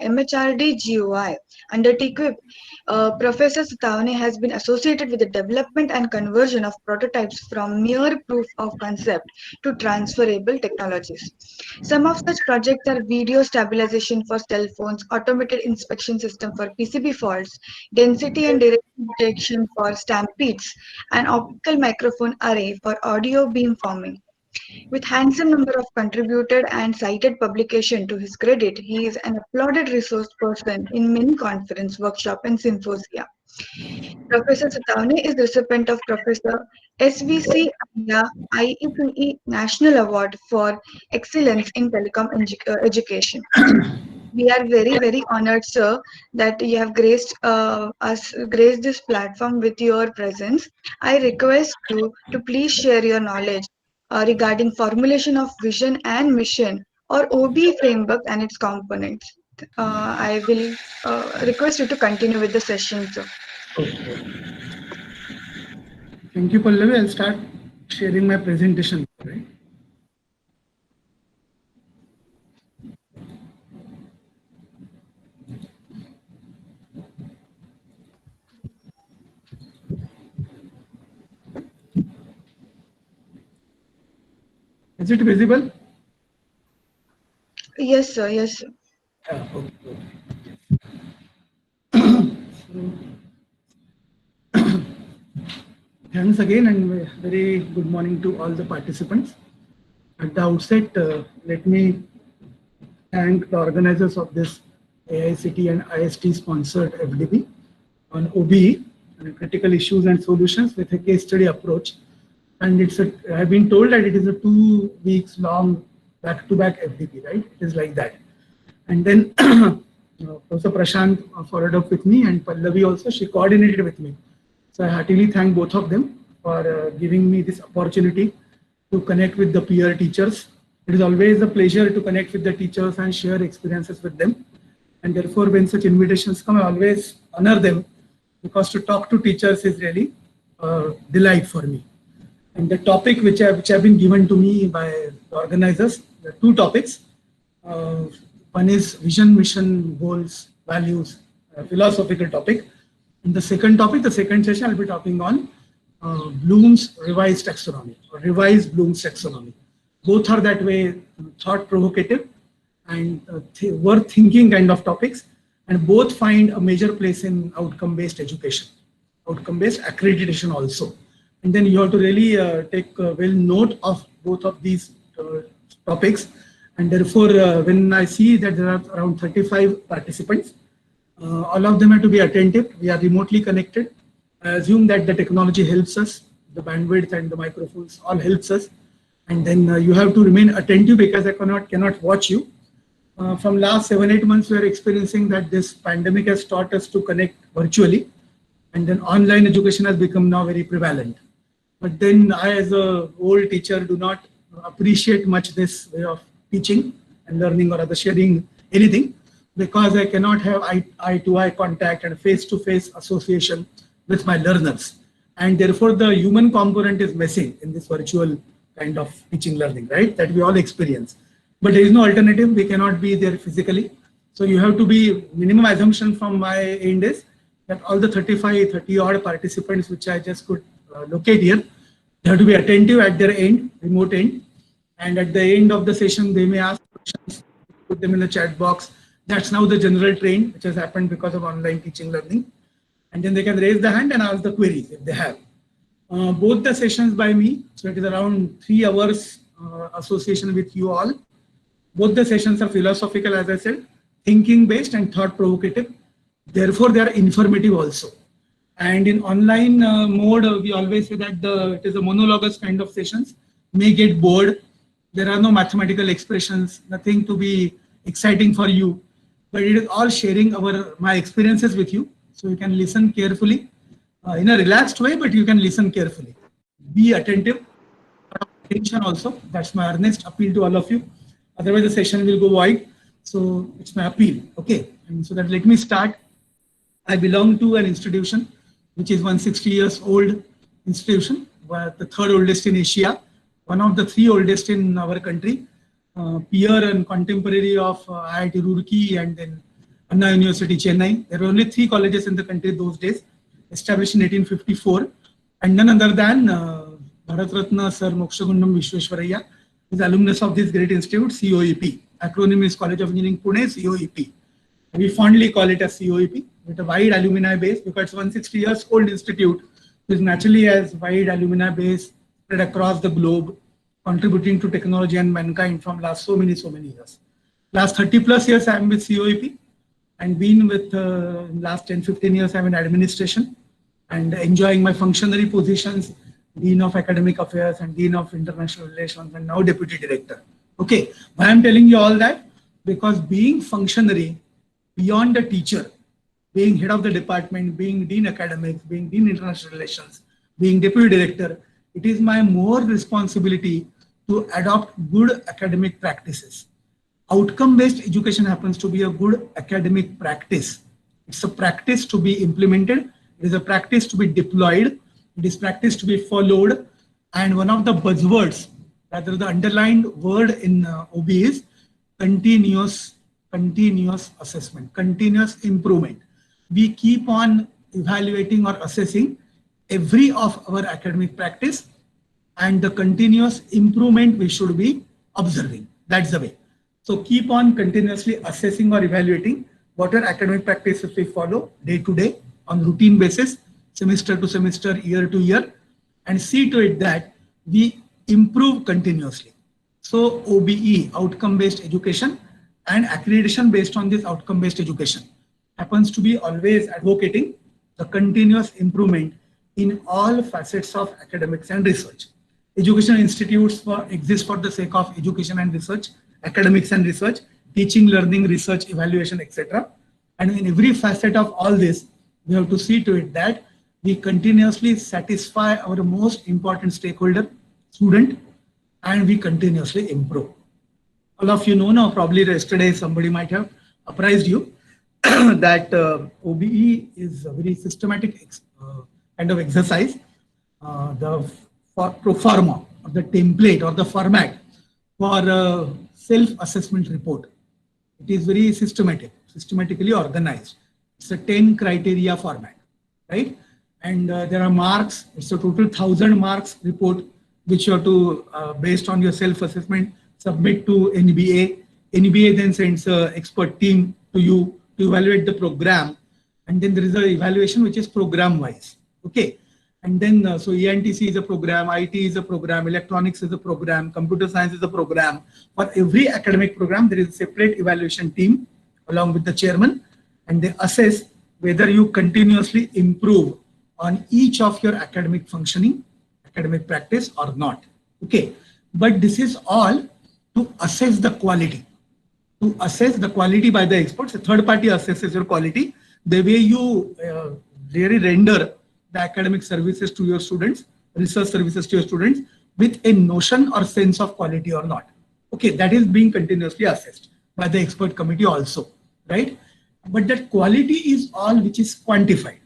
MHRD GUI. Under TQIP, Professor Sutavane has been associated with the development and conversion of prototypes from mere proof of concept to transferable technologies. Some of such projects are video stabilization for cell phones, automated inspection system for PCB faults, density and direction detection for stampedes, and optical microphone array for audio beamforming. With handsome number of contributed and cited publication to his credit, he is an applauded resource person in many conference, workshop, and symposia. Professor Satavane is the recipient of Professor SVC India IETE National Award for Excellence in Telecom Education. We are very, very honored, sir, that you have graced this platform with your presence. I request you to please share your knowledge regarding formulation of vision and mission or OBE framework and its components. I will request you to continue with the session, sir. Okay. Thank you, Pallavi. I'll start sharing my presentation. Right? Is it visible? Yes, sir. Yes, sir. Okay. Thanks again and very good morning to all the participants. At the outset, let me thank the organizers of this AICTE and ISTE sponsored FDP on OBE, critical issues and solutions with a case study approach. And I've been told that it is a 2 weeks long back-to-back FDP, right? It is like that. And then Professor Prashant followed up with me, and Pallavi also, she coordinated with me. So I heartily thank both of them for giving me this opportunity to connect with the peer teachers. It is always a pleasure to connect with the teachers and share experiences with them. And therefore, when such invitations come, I always honor them, because to talk to teachers is really a delight for me. And the topic which have been given to me by the organizers, the 2 topics. One is vision, mission, goals, values, philosophical topic. And the second topic, the second session, I'll be talking on Bloom's revised taxonomy, or revised Bloom's taxonomy. Both are that way thought-provocative and worth thinking kind of topics, and both find a major place in outcome-based education, outcome-based accreditation also. And then you have to really take well note of both of these topics. And therefore, when I see that there are around 35 participants, all of them have to be attentive. We are remotely connected. I assume that the technology helps us, the bandwidth and the microphones all helps us. And then you have to remain attentive, because I cannot watch you. From last 7-8 months, we are experiencing that this pandemic has taught us to connect virtually. And then online education has become now very prevalent. But then I, as an old teacher, do not appreciate much this way of teaching and learning or other sharing anything, because I cannot have eye-to-eye contact and face-to-face association with my learners. And therefore, the human component is missing in this virtual kind of teaching learning, right? That we all experience. But there is no alternative. We cannot be there physically. So you have to be, minimum assumption from my end is that all the 30 odd participants, which I just could locate here, they have to be attentive at their end, remote end. And at the end of the session, they may ask questions, put them in the chat box. That's now the general trend, which has happened because of online teaching learning. And then they can raise the hand and ask the queries if they have. Both the sessions by me, so it is around 3 hours association with you all. Both the sessions are philosophical, as I said, thinking based and thought provocative. Therefore, they are informative also. And in online mode, we always say that it is a monologuous kind of sessions, may get bored. There are no mathematical expressions, nothing to be exciting for you, but it is all sharing my experiences with you. So you can listen carefully in a relaxed way, but you can listen carefully. Be attentive, attention also. That's my earnest appeal to all of you. Otherwise, the session will go wide. So it's my appeal. Okay. And so that let me start. I belong to an institution which is 160 years old institution, the 3rd oldest in Asia, one of the 3 oldest in our country, peer and contemporary of IIT Roorkee and then Anna University, Chennai. There were only 3 colleges in the country those days, established in 1854, and none other than Bharat Ratna Sir Mokshagundam Vishweshwaraya is alumnus of this great institute, COEP. Acronym is College of Engineering Pune, COEP. We fondly call it as COEP with a wide alumni base because it's 160 years old institute, which naturally has wide alumni base spread across the globe, contributing to technology and mankind from last so many years. Last 30 plus years I am with COEP and been with last 10-15 years I'm in administration and enjoying my functionary positions, Dean of Academic Affairs and Dean of International Relations and now Deputy Director. Okay, why I'm telling you all that? Because being functionary beyond a teacher, being head of the department, being Dean Academics, being Dean International Relations, being Deputy Director, it is my more responsibility to adopt good academic practices. Outcome-based education happens to be a good academic practice. It's a practice to be implemented. It is a practice to be deployed. It is practice to be followed. And one of the buzzwords, rather the underlined word in OBE is continuous assessment, continuous improvement. We keep on evaluating or assessing every of our academic practice and the continuous improvement we should be observing. That's the way. So keep on continuously assessing or evaluating what are academic practices we follow day to day on routine basis, semester to semester, year to year, and see to it that we improve continuously. So OBE, outcome-based education, and accreditation based on this outcome-based education happens to be always advocating the continuous improvement in all facets of academics and research. Educational institutes exist for the sake of education and research, academics and research, teaching, learning, research, evaluation, etc. And in every facet of all this, we have to see to it that we continuously satisfy our most important stakeholder, student, and we continuously improve. All of you know now, probably yesterday somebody might have apprised you that OBE is a very systematic kind of exercise. The pro forma or the template or the format for self-assessment report. It is very systematically organized. It's a 10 criteria format, right? And there are marks. It's a total 1,000 marks report which you have to, based on your self-assessment, submit to NBA. NBA then sends an expert team to you to evaluate the program. And then there is an evaluation which is program-wise. Okay. And then, so ENTC is a program, IT is a program, electronics is a program, computer science is a program. For every academic program, there is a separate evaluation team along with the chairman, and they assess whether you continuously improve on each of your academic functioning, academic practice or not. Okay. But this is all to assess the quality. To assess the quality by the experts, a third party assesses your quality, the way you really render the academic services to your students, research services to your students with a notion or sense of quality or not. Okay, that is being continuously assessed by the expert committee also, right? But that quality is all which is quantified.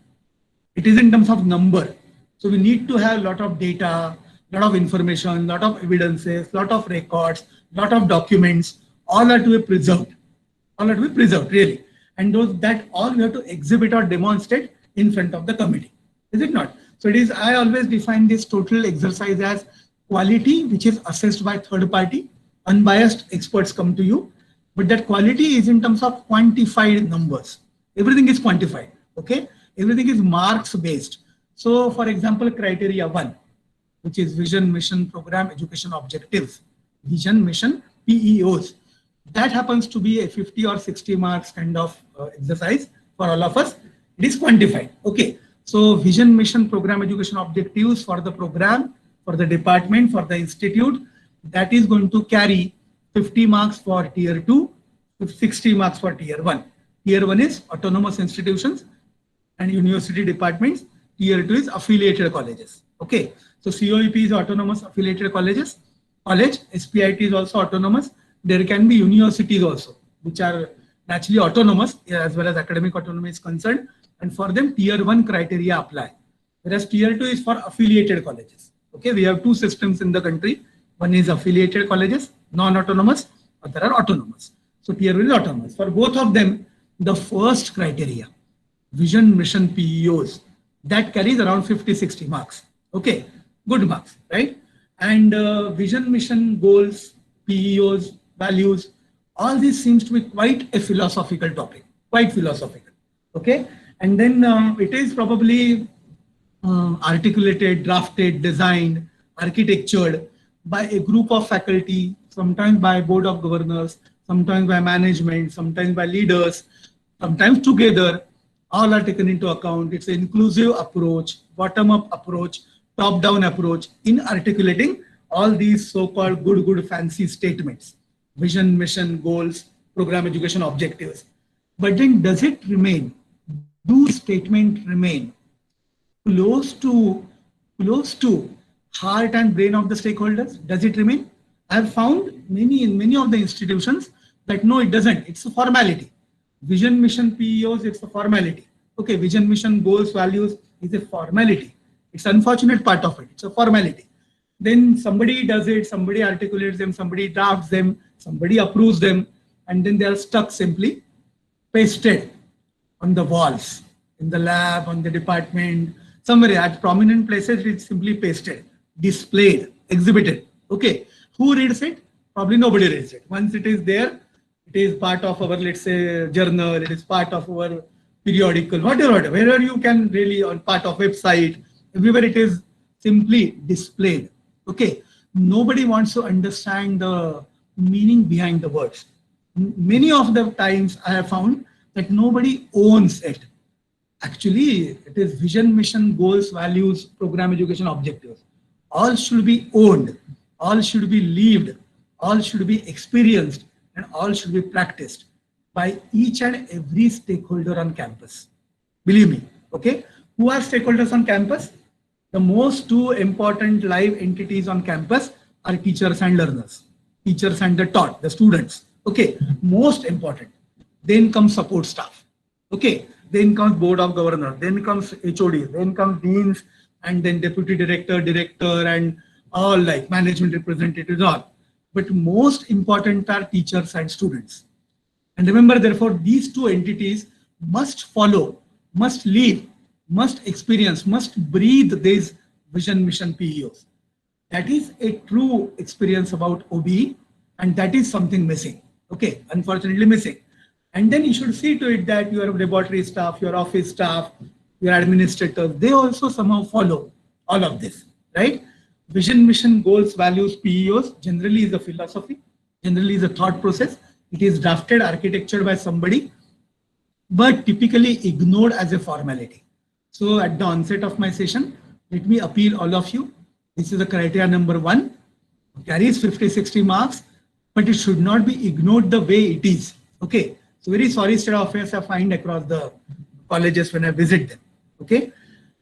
It is in terms of number. So we need to have a lot of data, lot of information, lot of evidences, lot of records, lot of documents, all are to be preserved. All are to be preserved, really. And those that all we have to exhibit or demonstrate in front of the committee. Is it not? So it is, I always define this total exercise as quality, which is assessed by third party, unbiased experts come to you, but that quality is in terms of quantified numbers. Everything is quantified, okay? Everything is marks based. So for example, criteria 1, which is vision, mission, program, education objectives, vision, mission, PEOs. That happens to be a 50 or 60 marks kind of exercise for all of us. It is quantified, okay? So vision, mission, program, education objectives for the program, for the department, for the institute, that is going to carry 50 marks for tier 2, 60 marks for tier 1. Tier 1 is autonomous institutions and university departments. Tier 2 is affiliated colleges. Okay. So COEP is autonomous affiliated colleges. College, S.P.I.T is also autonomous. There can be universities also, which are naturally autonomous as well as academic autonomy is concerned. And for them, tier 1 criteria apply. Whereas tier 2 is for affiliated colleges. Okay, we have two systems in the country. One is affiliated colleges, non-autonomous, other are autonomous. So tier 1 is autonomous. For both of them, The first criteria, vision, mission, PEOs, that carries around 50-60 marks. Okay, good marks, right? And vision, mission, goals, PEOs, values, all this seems to be quite a philosophical topic, quite philosophical. Okay, and then it is probably articulated, drafted, designed, architectured by a group of faculty, sometimes by board of governors, sometimes by management, sometimes by leaders, sometimes together. All are taken into account. It's an inclusive approach, bottom-up approach, top-down approach in articulating all these so-called good, fancy statements, vision, mission, goals, program education objectives. But then does it remain? Do statements remain close to close to heart and brain of the stakeholders? Does it remain? I have found in many of the institutions that no, it doesn't. It's a formality. Vision, mission, PEOs, it's a formality. Okay, vision, mission, goals, values is a formality. It's an unfortunate part of it. It's a formality. Then somebody does it, somebody articulates them, somebody drafts them, somebody approves them, and then they are stuck simply pasted on the walls, in the lab, on the department, somewhere at prominent places. It's simply pasted, displayed, exhibited. Okay, who reads it? Probably nobody reads it. Once it is there, it is part of our, let's say, journal, it is part of our periodical, whatever, wherever you can really, or part of website, everywhere it is simply displayed. Okay, nobody wants to understand the meaning behind the words. Many of the times I have found that nobody owns it. Actually, it is vision, mission, goals, values, program education objectives. All should be owned, all should be lived, all should be experienced, and all should be practiced by each and every stakeholder on campus. Believe me, okay? Who are stakeholders on campus? The most two important live entities on campus are teachers and learners, teachers and the taught, the students. Okay, most important. Then comes support staff. Okay, then comes board of governors, then comes HOD, then comes deans, and then deputy director, and all like management representatives, all. But most important are teachers and students. And remember, therefore, these two entities must follow, must live, must experience, must breathe these vision, mission, PEOs. That is a true experience about OBE, and that is something missing. Okay, unfortunately missing. And then you should see to it that your laboratory staff, your office staff, your administrators, they also somehow follow all of this, right? Vision, mission, goals, values, PEOs generally is a philosophy, generally is a thought process. It is drafted, architectured by somebody, but typically ignored as a formality. So at the onset of my session, let me appeal all of you. This is the criteria number 1, carries 50-60 marks, but it should not be ignored the way it is. Okay. So very sorry state of affairs I find across the colleges when I visit them. Okay.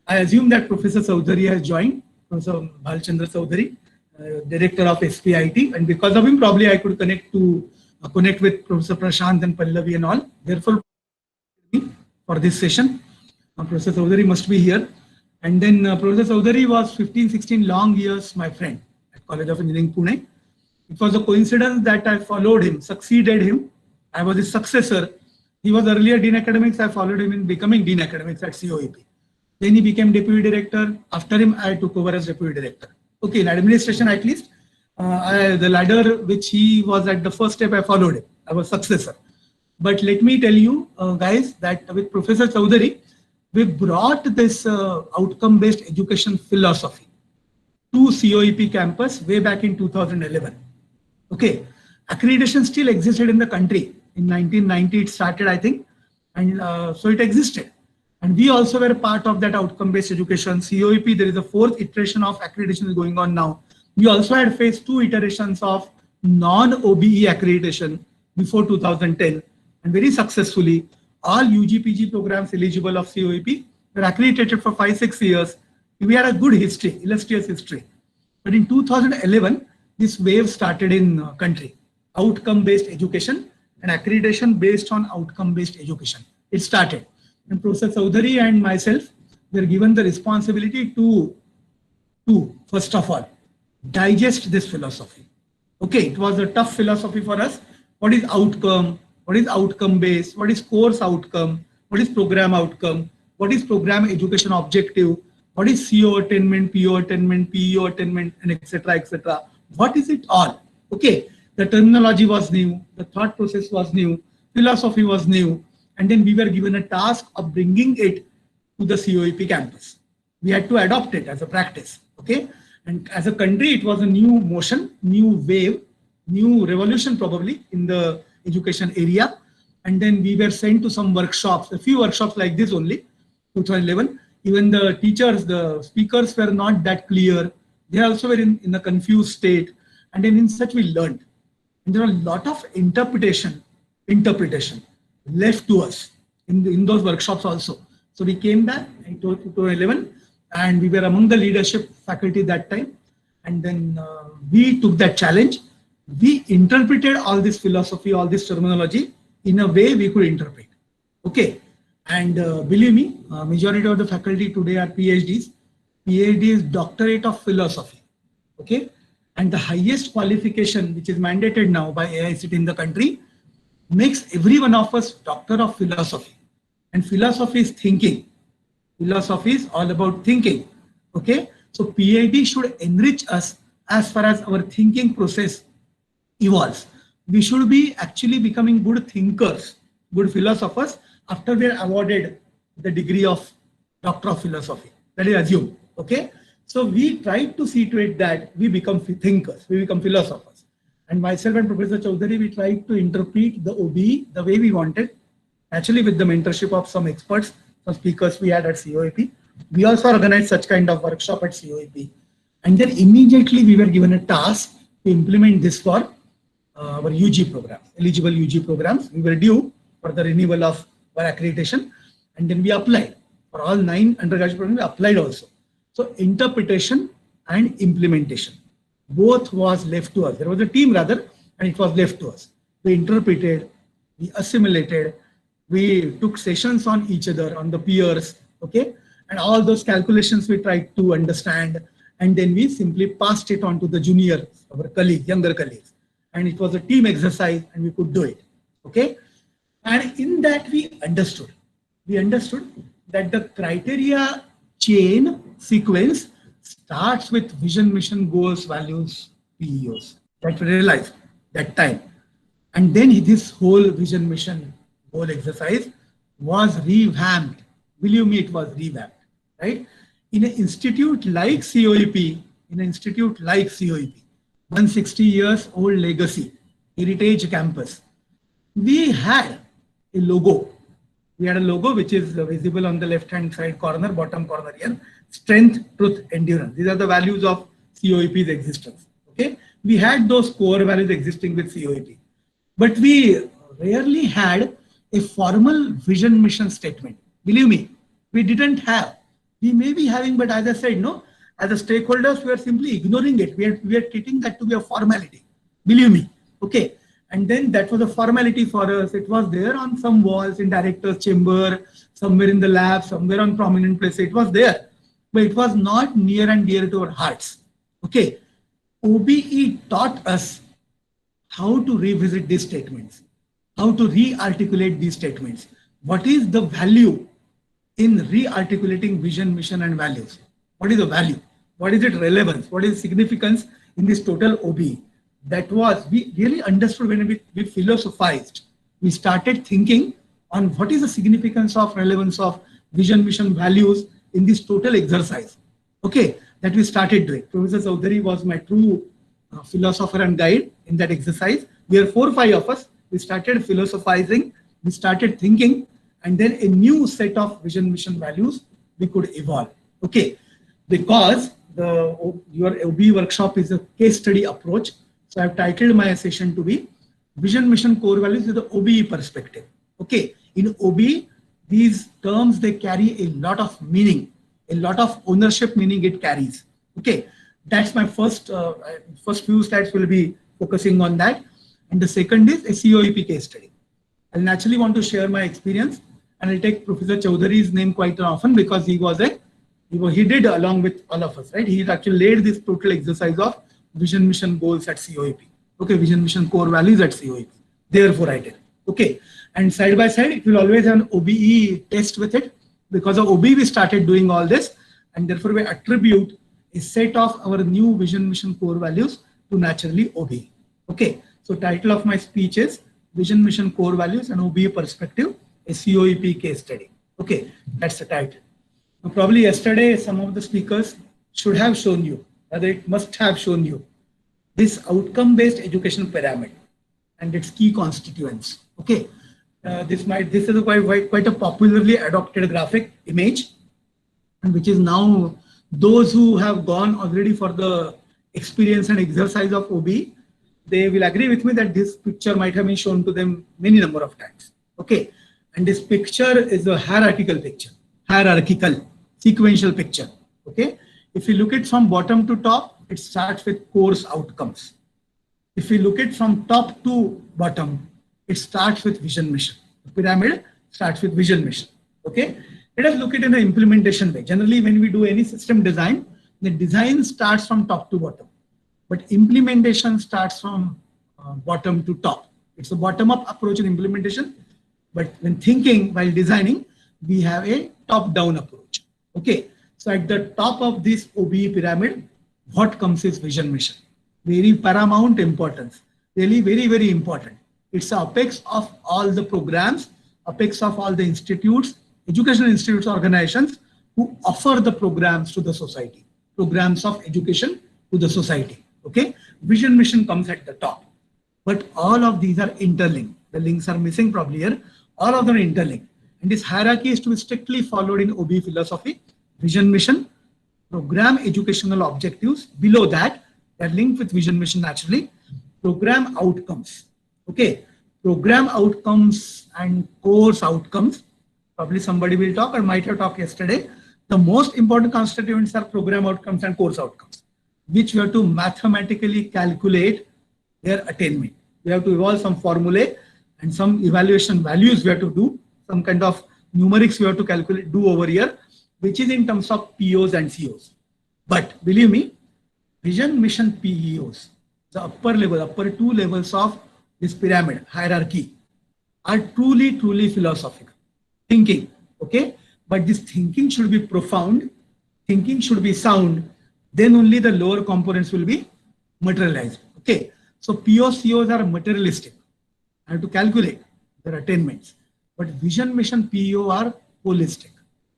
I assume that Professor Chaudhary has joined, Professor Bhalchandra Chaudhary, Director of S.P.I.T. And because of him, probably I could connect with Professor Prashant and Pallavi and all. Therefore, for this session, Professor Chaudhary must be here. And then Professor Chaudhary was 15-16 long years my friend at College of Engineering, Pune. It was a coincidence that I followed him, succeeded him. I was his successor. He was earlier Dean Academics. I followed him in becoming Dean Academics at COEP. Then he became Deputy Director. After him, I took over as Deputy Director. Okay, in administration at least, the ladder which he was at the first step, I followed him. I was successor. But let me tell you guys that with Professor Chaudhary, we brought this outcome-based education philosophy to COEP campus way back in 2011. Okay, accreditation still existed in the country. In 1990, it started, I think, and so it existed. And we also were part of that outcome-based education. COEP, there is a 4th iteration of accreditation going on now. We also had faced 2 iterations of non-OBE accreditation before 2010, and very successfully, all UG/PG programs eligible of COEP were accredited for 5-6 years. We had a good history, illustrious history. But in 2011, this wave started in country, outcome-based education and accreditation based on outcome-based education. It started. And Professor Chaudhary and myself were given the responsibility to first of all, digest this philosophy. Okay, it was a tough philosophy for us. What is outcome? what is outcome based, what is course outcome, what is program outcome, what is program education objective, what is CO attainment, PO attainment, PEO attainment, and etc. etc. What is it all? Okay, the terminology was new, the thought process was new, philosophy was new, and then we were given a task of bringing it to the COEP campus. We had to adopt it as a practice. Okay, and as a country, it was a new motion, new wave, new revolution probably in the education area. And then we were sent to some workshops, a few workshops like this only, 2011. Even the teachers, the speakers were not that clear. They also were in a confused state. And then in such we learned. And there are a lot of interpretation left to us in those workshops also. So we came back in 2011 and we were among the leadership faculty that time. And then we took that challenge. We interpreted all this philosophy, all this terminology in a way we could interpret. Okay. And believe me, majority of the faculty today are PhDs. PhD is Doctorate of Philosophy. Okay. And the highest qualification, which is mandated now by AICTE in the country, makes every one of us Doctor of Philosophy. And philosophy is thinking. Philosophy is all about thinking. Okay. So PhD should enrich us as far as our thinking process evolves. We should be actually becoming good thinkers, good philosophers after we are awarded the degree of Doctor of Philosophy. That is assumed. Okay. So we tried to see to it that we become thinkers, we become philosophers. And myself and Professor Chaudhary, we tried to interpret the OBE the way we wanted, actually with the mentorship of some experts, some speakers we had at COEP. We also organized such kind of workshop at COEP. And then immediately we were given a task to implement this for our UG programs, eligible UG programs. We were due for the renewal of our accreditation. And then we applied for all 9 undergraduate programs, we applied also. So interpretation and implementation, both was left to us. There was a team rather, and it was left to us. We interpreted, we assimilated, we took sessions on each other, on the peers, okay? And all those calculations we tried to understand, and then we simply passed it on to the juniors, our colleagues, younger colleagues. And it was a team exercise and we could do it, okay? And in that we understood that the criteria chain sequence starts with vision, mission, goals, values, PEOs. That we realized that time. And then this whole vision, mission, goal exercise was revamped. Believe me, it was revamped, right? In an institute like COEP, 160 years old legacy, heritage campus, we had a logo. We had a logo which is visible on the left-hand side corner, bottom corner here. Strength, truth, endurance. These are the values of COEP's existence. Okay, we had those core values existing with COEP, but we rarely had a formal vision mission statement. Believe me, we didn't have. We may be having, but as I said, no, as a stakeholders, we are simply ignoring it. We are treating that to be a formality. Believe me. Okay. And then that was a formality for us. It was there on some walls in director's chamber, somewhere in the lab, somewhere on prominent place. It was there, but it was not near and dear to our hearts. Okay. OBE taught us how to revisit these statements, how to re-articulate these statements. What is the value in re-articulating vision, mission, and values? What is the value? What is its relevance? What is significance in this total OBE? That was, we really understood when we philosophized. We started thinking on what is the significance of relevance of vision, mission, values in this total exercise. Okay, that we started doing. Professor Chaudhary was my true philosopher and guide in that exercise. We are 4 or 5 of us. We started philosophizing, we started thinking, and then a new set of vision, mission, values we could evolve. Okay, because your OBE workshop is a case study approach. So I've titled my session to be Vision, Mission, Core Values with the OBE perspective. Okay, in OBE, these terms, they carry a lot of meaning, a lot of ownership meaning it carries. Okay, that's my first few slides will be focusing on that. And the second is a COEP case study. I'll naturally want to share my experience, and I'll take Professor Chaudhary's name quite often because he did along with all of us, right? He actually laid this total exercise of vision, mission, goals at COEP. Okay, vision, mission, core values at COEP. Therefore, I did. Okay, and side by side, it will always have an OBE test with it. Because of OBE, we started doing all this, and therefore we attribute a set of our new vision, mission, core values to naturally OBE. Okay, so title of my speech is Vision, Mission, Core Values and OBE Perspective, a COEP case study. Okay, that's the title. Now, probably yesterday, some of the speakers should have shown you, rather it must have shown you, this outcome-based education pyramid and its key constituents. Okay, this is quite a popularly adopted graphic image, and which is now those who have gone already for the experience and exercise of OBE, they will agree with me that this picture might have been shown to them many number of times. Okay, and this picture is a hierarchical picture, sequential picture. Okay, if you look at from bottom to top, it starts with course outcomes. If you look at from top to bottom, it starts with vision, mission. The pyramid starts with vision, mission. Okay, let us look at it in an implementation way. Generally, when we do any system design, the design starts from top to bottom, but implementation starts from bottom to top. It's a bottom-up approach in implementation, but when thinking while designing, we have a top-down approach. Okay, so at the top of this OBE pyramid, what comes is vision, mission. Very paramount importance, really very, very important. It's the apex of all the programs, apex of all the institutes, educational institutes, organizations who offer the programs to the society, programs of education to the society. Okay, vision, mission comes at the top, but all of these are interlinked. The links are missing probably here. All of them are interlinked, and this hierarchy is to be strictly followed in OBE philosophy. Vision, mission, program educational objectives. Below that, they're linked with vision, mission naturally. Program outcomes. Okay, program outcomes and course outcomes. Probably somebody will talk or might have talked yesterday. The most important constituents are program outcomes and course outcomes, which we have to mathematically calculate their attainment. We have to evolve some formulae and some evaluation values we have to do, some kind of numerics we have to calculate, do over here, which is in terms of POs and COs. But believe me, vision, mission, PEOs, the upper level, upper two levels of this pyramid hierarchy are truly, truly philosophical thinking. Okay, but this thinking should be profound, thinking should be sound, then only the lower components will be materialized. Okay, so POs, COs are materialistic. I have to calculate their attainments, but vision, mission, PEO are holistic,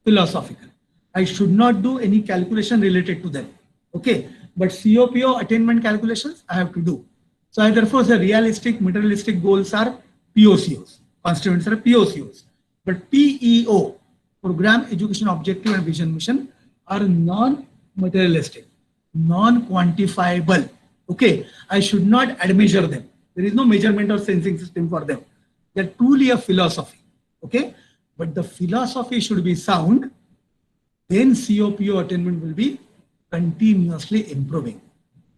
philosophical. I should not do any calculation related to them. Okay, but COPO attainment calculations I have to do. So I therefore say realistic, materialistic goals are POCOs, constituents are POCOs. But PEO, program education objective and vision mission, are non-materialistic, non-quantifiable. Okay, I should not admeasure them. There is no measurement or sensing system for them. They're truly a philosophy. Okay, but the philosophy should be sound. Then COPO attainment will be continuously improving.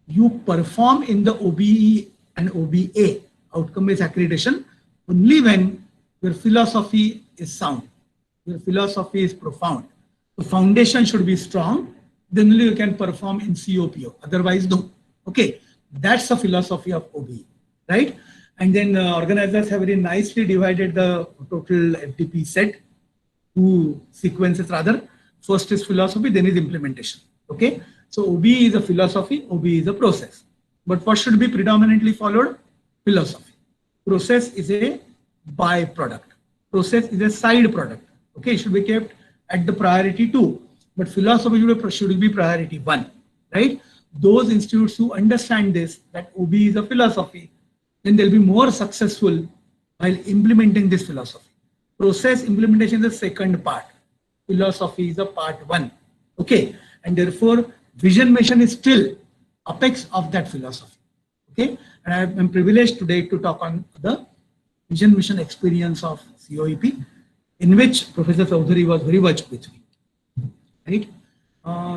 You perform in the OBE and OBA, outcome-based accreditation, only when your philosophy is sound, your philosophy is profound. The foundation should be strong, then only you can perform in COPO, otherwise no. Okay, that's the philosophy of OBE, right? And then organizers have very nicely divided the total FDP set, two sequences rather. First is philosophy, then is implementation. Okay, so OBE is a philosophy, OBE is a process. But what should be predominantly followed? Philosophy. Process is a byproduct. Process is a side product. Okay, it should be kept at the priority 2, but philosophy should be priority 1, right? Those institutes who understand this, that OBE is a philosophy, then they'll be more successful while implementing this philosophy. Process implementation is the second part. Philosophy is a part 1. Okay, and therefore vision mission is still apex of that philosophy. Okay, and I am privileged today to talk on the vision mission experience of COEP, in which Professor Chaudhary was very much with me. Right?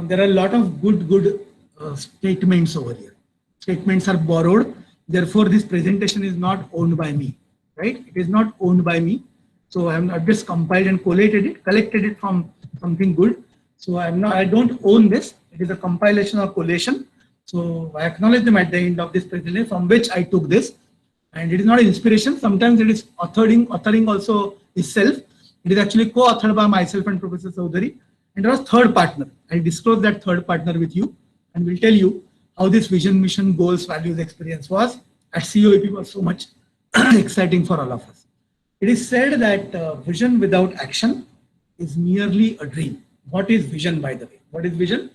There are a lot of good statements over here. Statements are borrowed. Therefore, this presentation is not owned by me. Right? It is not owned by me. So I have just compiled and collected it from something good. So I don't own this. It is a compilation or collation. So I acknowledge them at the end of this presentation from which I took this. And it is not inspiration. Sometimes it is authoring also itself. It is actually co-authored by myself and Professor Chaudhary. And there was third partner. I'll disclose that third partner with you and will tell you how this vision, mission, goals, values experience was at COEP was so much exciting for all of us. It is said that vision without action is merely a dream. What is vision, by the way? What is vision?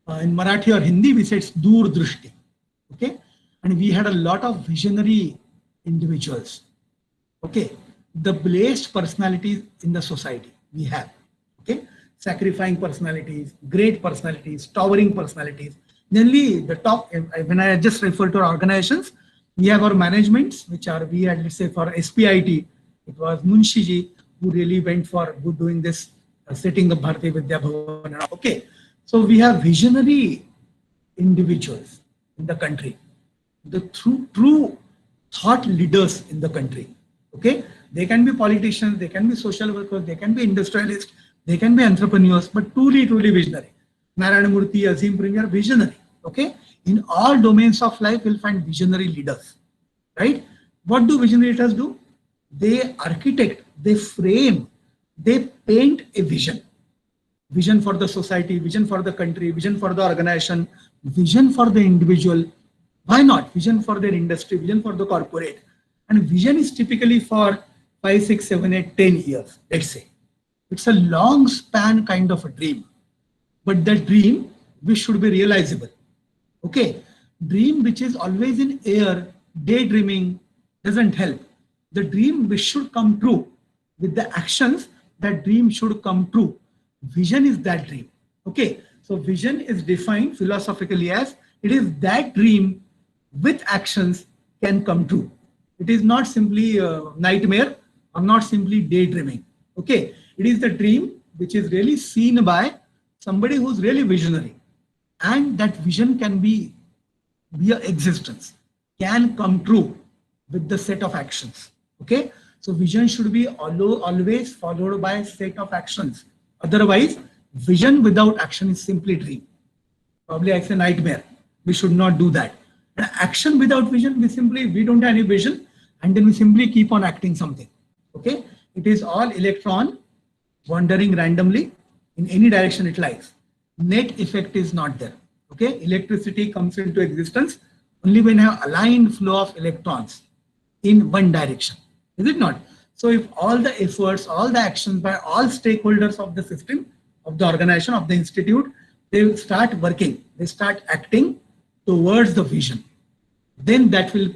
In Marathi or Hindi, we say it's dur drishti. Okay, and we had a lot of visionary individuals. Okay, the blessed personalities in the society we have. Okay, sacrificing personalities, great personalities, towering personalities. Mainly the top. When I just refer to our organizations, we have our managements, which are we had, let's say, for S.P.I.T. It was Munshi ji who really went for doing this, setting up Bharatiya Vidya Bhavan. Okay, so we have visionary individuals in the country, the true thought leaders in the country. Okay, they can be politicians, they can be social workers, they can be industrialists, they can be entrepreneurs, but truly visionary. Narayana Murthy, Azim Premier, visionary. Okay, in all domains of life, you'll find visionary leaders. Right? What do visionary leaders do? They architect, they frame, they paint a vision. Vision for the society, vision for the country, vision for the organization, vision for the individual. Why not? Vision for their industry, vision for the corporate. And vision is typically for 5, 6, 7, 8, 10 years, let's say. It's a long span kind of a dream. But that dream, which should be realizable. Okay, dream which is always in air, daydreaming doesn't help. The dream which should come true with the actions, that dream should come true. Vision is that dream. Okay, so vision is defined philosophically as it is that dream with actions can come true. It is not simply a nightmare or not simply daydreaming. Okay, it is the dream which is really seen by somebody who's really visionary, and that vision can be a existence, can come true with the set of actions. Okay, so vision should be always followed by a set of actions. Otherwise, vision without action is simply dream. Probably it's a nightmare. We should not do that. And action without vision, we don't have any vision, and then we simply keep on acting something. Okay, it is all electron wandering randomly in any direction it likes. Net effect is not there. Okay, electricity comes into existence only when you have aligned flow of electrons in one direction. Is it not? So if all the efforts, all the actions by all stakeholders of the system, of the organization, of the institute, they start working, they start acting towards the vision, then that will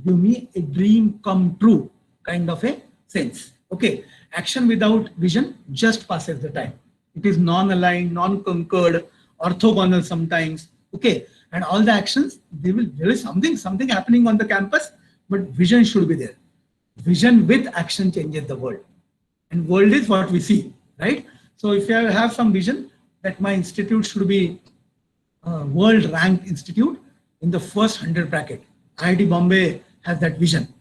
give me a dream come true kind of a sense. Okay, action without vision just passes the time. It is non-aligned, non-concurred, orthogonal sometimes. Okay, and all the actions, there is something happening on the campus, but vision should be there. Vision with action changes the world, and world is what we see, right? So if you have some vision that my institute should be a world ranked institute in the first 100 bracket, IIT Bombay has that vision,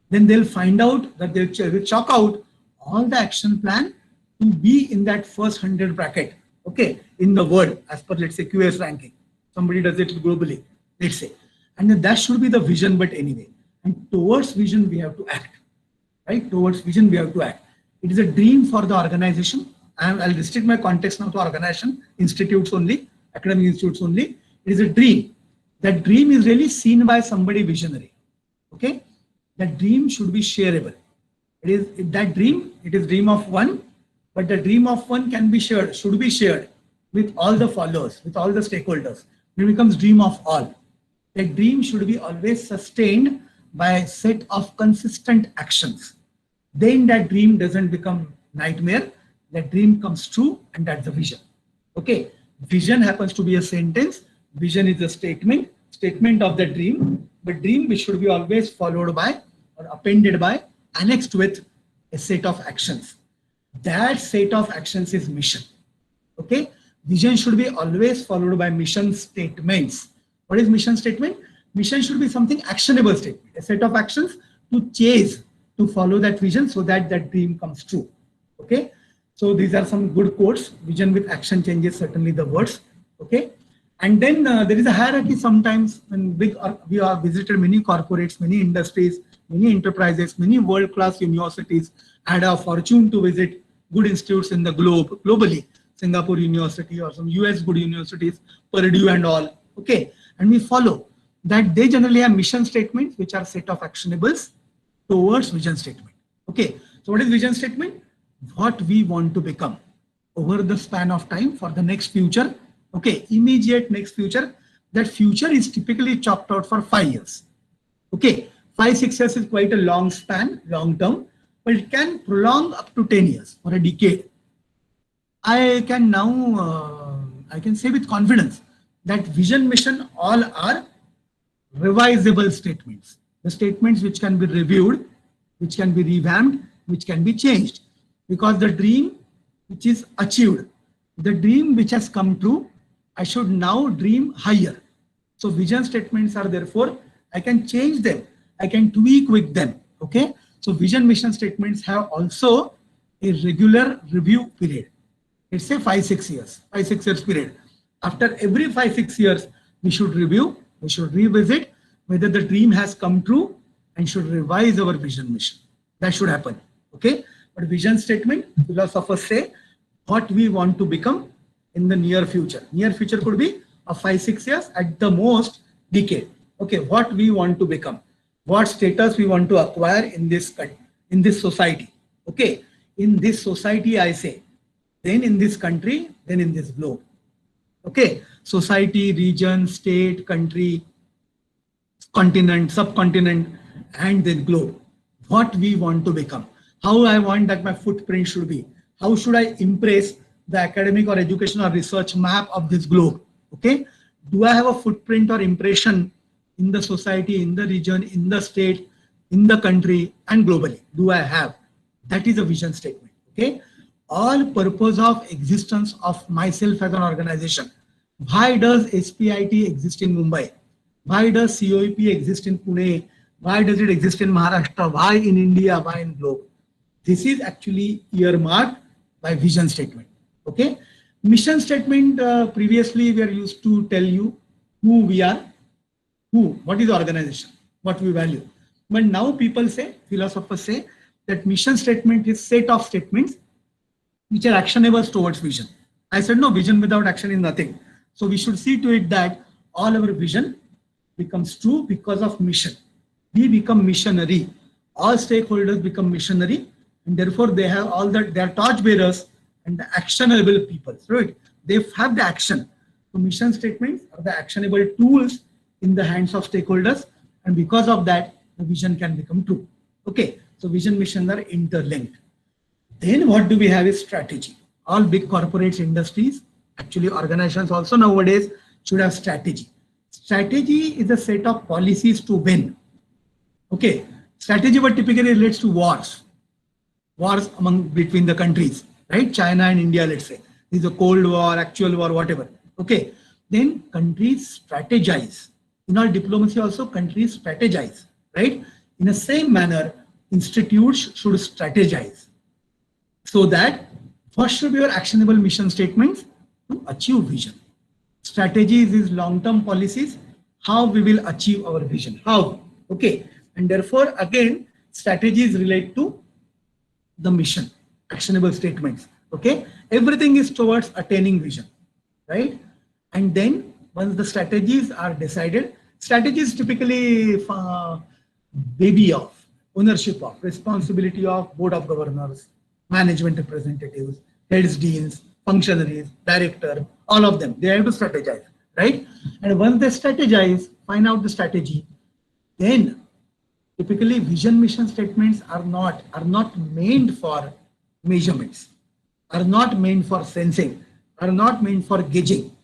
then they'll find out that they'll chalk out all the action plan to be in that first 100 bracket, okay, in the world as per, let's say, QS ranking. Somebody does it globally, let's say, and then that should be the vision. But anyway, and towards vision we have to act. Right? Towards vision, we have to act. It is a dream for the organization. I'll restrict my context now to organization, institutes only, academic institutes only. It is a dream. That dream is really seen by somebody visionary. Okay? That dream should be shareable. It is dream of one, but the dream of one can be shared, should be shared with all the followers, with all the stakeholders. It becomes dream of all. That dream should be always sustained by a set of consistent actions. Then that dream doesn't become nightmare. That dream comes true, and that's the vision. Okay, vision happens to be a sentence. Vision is a statement of the dream, but dream which should be always followed by or appended by, annexed with a set of actions. That set of actions is mission. Okay, vision should be always followed by mission statements. What is mission statement? Mission should be something actionable statement, a set of actions to chase, to follow that vision so that that dream comes true. Okay, so these are some good quotes. Vision with action changes certainly the words. Okay, and then there is a hierarchy sometimes when we have visited many corporates, many industries, many enterprises, many world-class universities had a fortune to visit good institutes in the globally, Singapore University or some US good universities, Purdue and all. Okay, and we follow that they generally have mission statements, which are set of actionables towards vision statement. Okay, so what is vision statement? What we want to become over the span of time for the next future. Okay, immediate next future. That future is typically chalked out for 5 years. Okay, 5-6 years is quite a long span, long term, but it can prolong up to 10 years or a decade. I can now, I can say with confidence that vision, mission, all are revisable statements. The statements which can be reviewed, which can be revamped, which can be changed. Because the dream which is achieved, the dream which has come true, I should now dream higher. So vision statements are therefore, I can change them, I can tweak with them. Okay, so vision mission statements have also a regular review period. Let's say 5-6 years, 5-6 years period. After every 5-6 years, we should review, we should revisit whether the dream has come true and should revise our vision mission. That should happen. Okay, but vision statement, philosophers say what we want to become in the near future. Near future could be a 5-6 years, at the most decade. Okay, what we want to become, what status we want to acquire in this society. Okay, in this society, I say, then in this country, then in this globe. Okay, society, region, state, country, continent, subcontinent, and then globe. What we want to become, how I want that my footprint should be, how should I impress the academic or education or research map of this globe. Okay, do I have a footprint or impression in the society, in the region, in the state, in the country, and globally? Do I have? That is a vision statement. Okay, all purpose of existence of myself as an organization. Why does S.P.I.T exist in Mumbai? Why does COEP exist in Pune? Why does it exist in Maharashtra? Why in India? Why in globe? This is actually earmarked by vision statement. Okay, mission statement, previously we are used to tell you who we are, what is the organization, what we value. But now people say, philosophers say, that mission statement is set of statements which are actionable towards vision. I said no, vision without action is nothing. So we should see to it that all our vision becomes true because of mission. We become missionary. All stakeholders become missionary, and therefore they have all that, they are torch bearers and the actionable people, right? They have the action. So mission statements are the actionable tools in the hands of stakeholders, and because of that, the vision can become true. Okay, so vision, mission are interlinked. Then what do we have is strategy. All big corporates, industries, actually organizations also nowadays should have strategy. Strategy is a set of policies to win. Okay, strategy what typically relates to wars between the countries, right? China and India, let's say. This is a Cold War, actual war, whatever. Okay, then countries strategize. In all diplomacy also, countries strategize, right? In the same manner, institutes should strategize. So that first should be your actionable mission statements to achieve vision. Strategies is long-term policies, how we will achieve our vision, how, okay. And therefore, again, strategies relate to the mission, actionable statements, okay. Everything is towards attaining vision, right? And then once the strategies are decided, strategies typically baby of, ownership of, responsibility of board of governors, management representatives, heads, deans, functionaries, director, all of them, they have to strategize, right? And once they strategize, find out the strategy, then typically vision mission statements are not meant for measurements, are not meant for sensing, are not meant for gauging.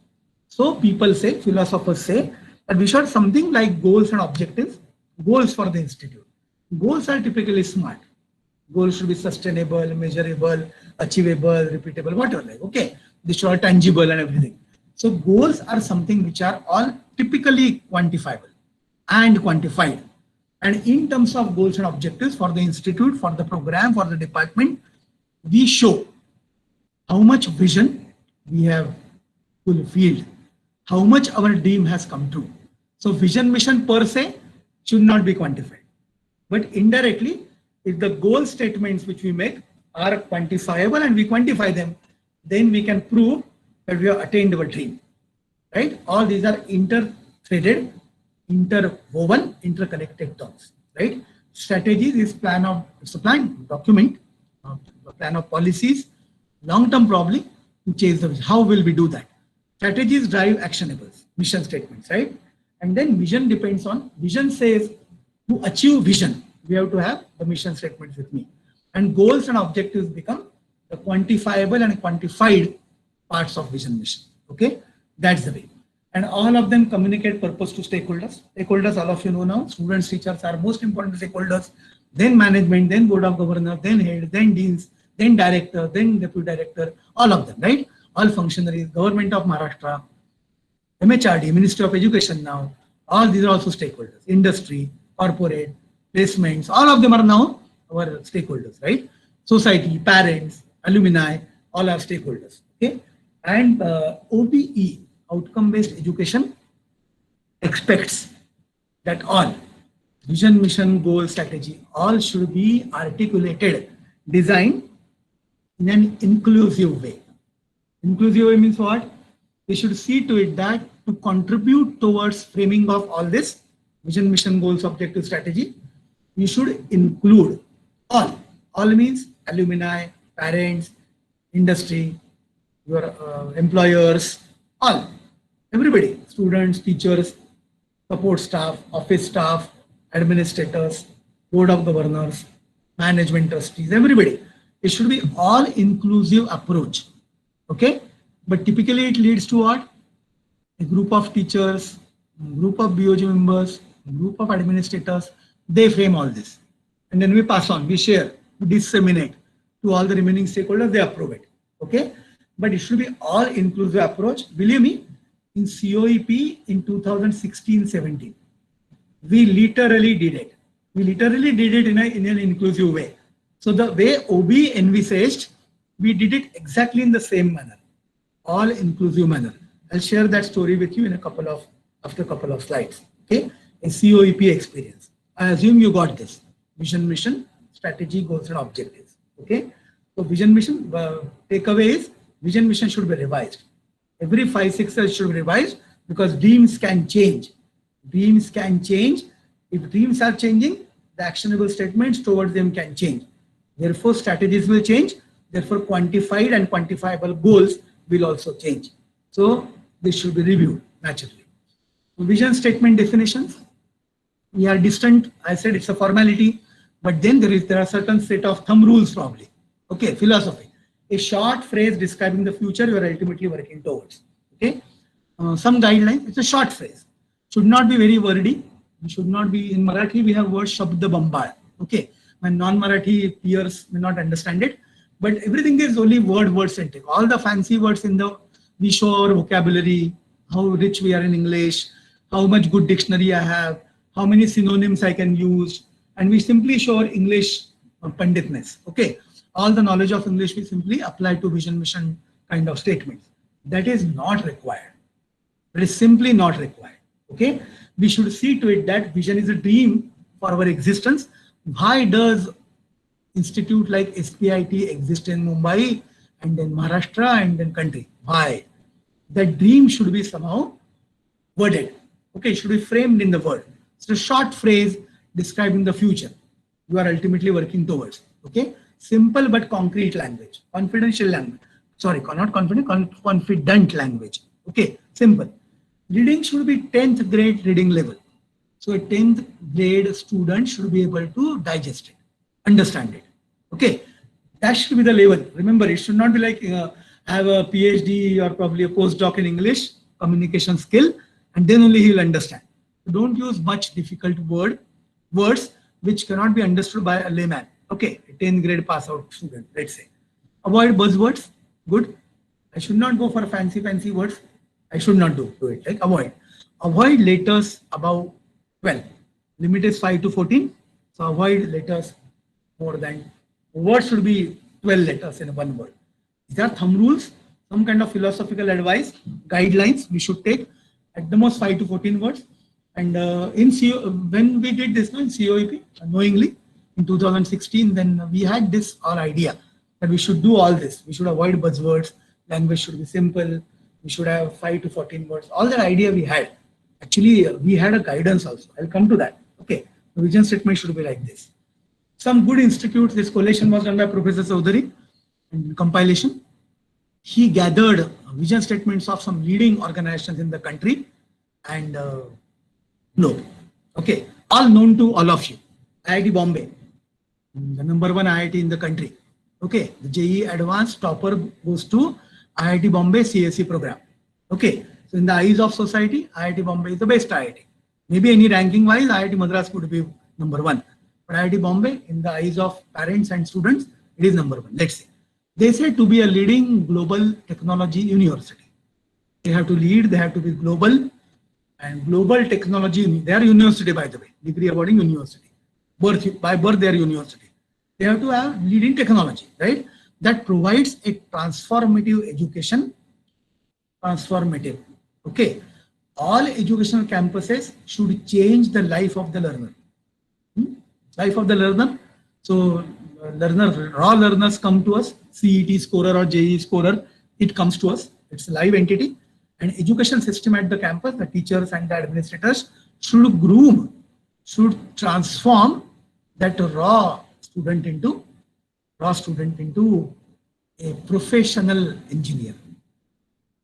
So people say, philosophers say, that we should have something like goals and objectives, goals for the institute. Goals are typically SMART. Goals should be sustainable, measurable, achievable, repeatable, whatever, like, okay. They should be tangible and everything. So goals are something which are all typically quantifiable and quantified. And in terms of goals and objectives for the institute, for the program, for the department, we show how much vision we have fulfilled, how much our dream has come true. So vision mission per se should not be quantified. But indirectly, if the goal statements which we make are quantifiable and we quantify them, then we can prove that we have attained our dream, right? All these are inter-threaded, interwoven, interconnected terms, right? Strategies is it's a plan document, a plan of policies, long-term probably to change the vision. How will we do that? Strategies drive actionables, mission statements, right? And then vision depends on, vision says to achieve vision, we have to have the mission statements with me. And goals and objectives become the quantifiable and quantified parts of vision mission. Okay, that's the way. And all of them communicate purpose to stakeholders. Stakeholders, all of you know now, students, teachers are most important stakeholders, then management, then board of governors, then head, then deans, then director, then deputy director, all of them, right? All functionaries, government of Maharashtra, MHRD, Ministry of Education now, all these are also stakeholders, industry, corporate, placements, all of them are now our stakeholders, right? Society, parents, alumni, all are stakeholders, okay? And OBE, outcome-based education, expects that all vision, mission, goal, strategy, all should be articulated, designed in an inclusive way. Inclusive way means what? We should see to it that to contribute towards framing of all this vision, mission, goals, objective, strategy, we should include all. All means alumni, parents, industry, your employers, all, everybody, students, teachers, support staff, office staff, administrators, board of governors, management trustees, everybody. It should be all inclusive approach. Okay, but typically it leads to what? A group of teachers, a group of BOG members, a group of administrators, they frame all this. And then we pass on, we share, we disseminate to all the remaining stakeholders, they approve it. Okay, but it should be all inclusive approach. Believe me, in COEP in 2016-17, we literally did it. We literally did it in an inclusive way. So the way OBE envisaged, we did it exactly in the same manner, all inclusive manner. I'll share that story with you in after a couple of slides. Okay, a COEP experience. I assume you got this. Vision, mission, strategy, goals, and objectives. Okay, so vision, mission, takeaway is vision, mission should be revised. Every 5-6 years should be revised because dreams can change. Dreams can change. If dreams are changing, the actionable statements towards them can change. Therefore, strategies will change. Therefore, quantified and quantifiable goals will also change. So this should be reviewed naturally. Vision statement definitions. We are distant. I said it's a formality, but then there are certain set of thumb rules probably. Okay, philosophy. A short phrase describing the future you are ultimately working towards. Okay, some guidelines. It's a short phrase. Should not be very wordy. It should not be in Marathi. We have word Shabda Bambar. Okay, my non-Marathi peers may not understand it, but everything is only word centric. All the fancy words in the we show our vocabulary, how rich we are in English, how much good dictionary I have, how many synonyms I can use, and we simply show our English panditness. Okay, all the knowledge of English we simply apply to vision, mission kind of statements. That is not required. That is simply not required. Okay, we should see to it that vision is a dream for our existence. Why does institute like S.P.I.T exist in Mumbai and then Maharashtra and then country? Why? That dream should be somehow worded. Okay, it should be framed in the word. It's a short phrase describing the future you are ultimately working towards. Okay, simple but concrete language, confidential language. Sorry, not confident, confident language. Okay, simple. Reading should be 10th grade reading level. So a 10th grade student should be able to digest it, understand it. Okay, that should be the level. Remember, it should not be like have a PhD or probably a postdoc in English, communication skill, and then only he will understand. So don't use much difficult words which cannot be understood by a layman. Okay, a 10th grade pass out student, let's say. Avoid buzzwords. Good. I should not go for fancy words. I should not do it. Like avoid letters above 12. Limit is 5 to 14. So avoid letters more than, words should be 12 letters in one word. These are thumb rules, some kind of philosophical advice, guidelines we should take. At the most 5 to 14 words. And when we did this in COEP, knowingly, in 2016, then we had this our idea that we should do all this. We should avoid buzzwords, language should be simple, we should have 5 to 14 words. All that idea we had. Actually, we had a guidance also. I'll come to that. Okay, the vision statement should be like this. Some good institutes, this collation was done by Professor Chaudhary in compilation. He gathered vision statements of some leading organizations in the country and globe. Okay, all known to all of you. IIT Bombay, the #1 IIT in the country. Okay, the JEE Advanced topper goes to IIT Bombay CSE program. Okay, so in the eyes of society, IIT Bombay is the best IIT. Maybe any ranking wise, IIT Madras could be #1. But IIT Bombay, in the eyes of parents and students, it is #1. Let's say. They say to be a leading global technology university. They have to lead, they have to be global, and global technology, they are university by the way, degree awarding university. By birth they are university. They have to have leading technology, right? That provides a transformative education, transformative. Okay. All educational campuses should change the life of the learner. Life of the learner. So raw learners come to us, CET scorer or JEE scorer, it comes to us. It's a live entity. And education system at the campus, the teachers and the administrators should groom, should transform that raw student into a professional engineer,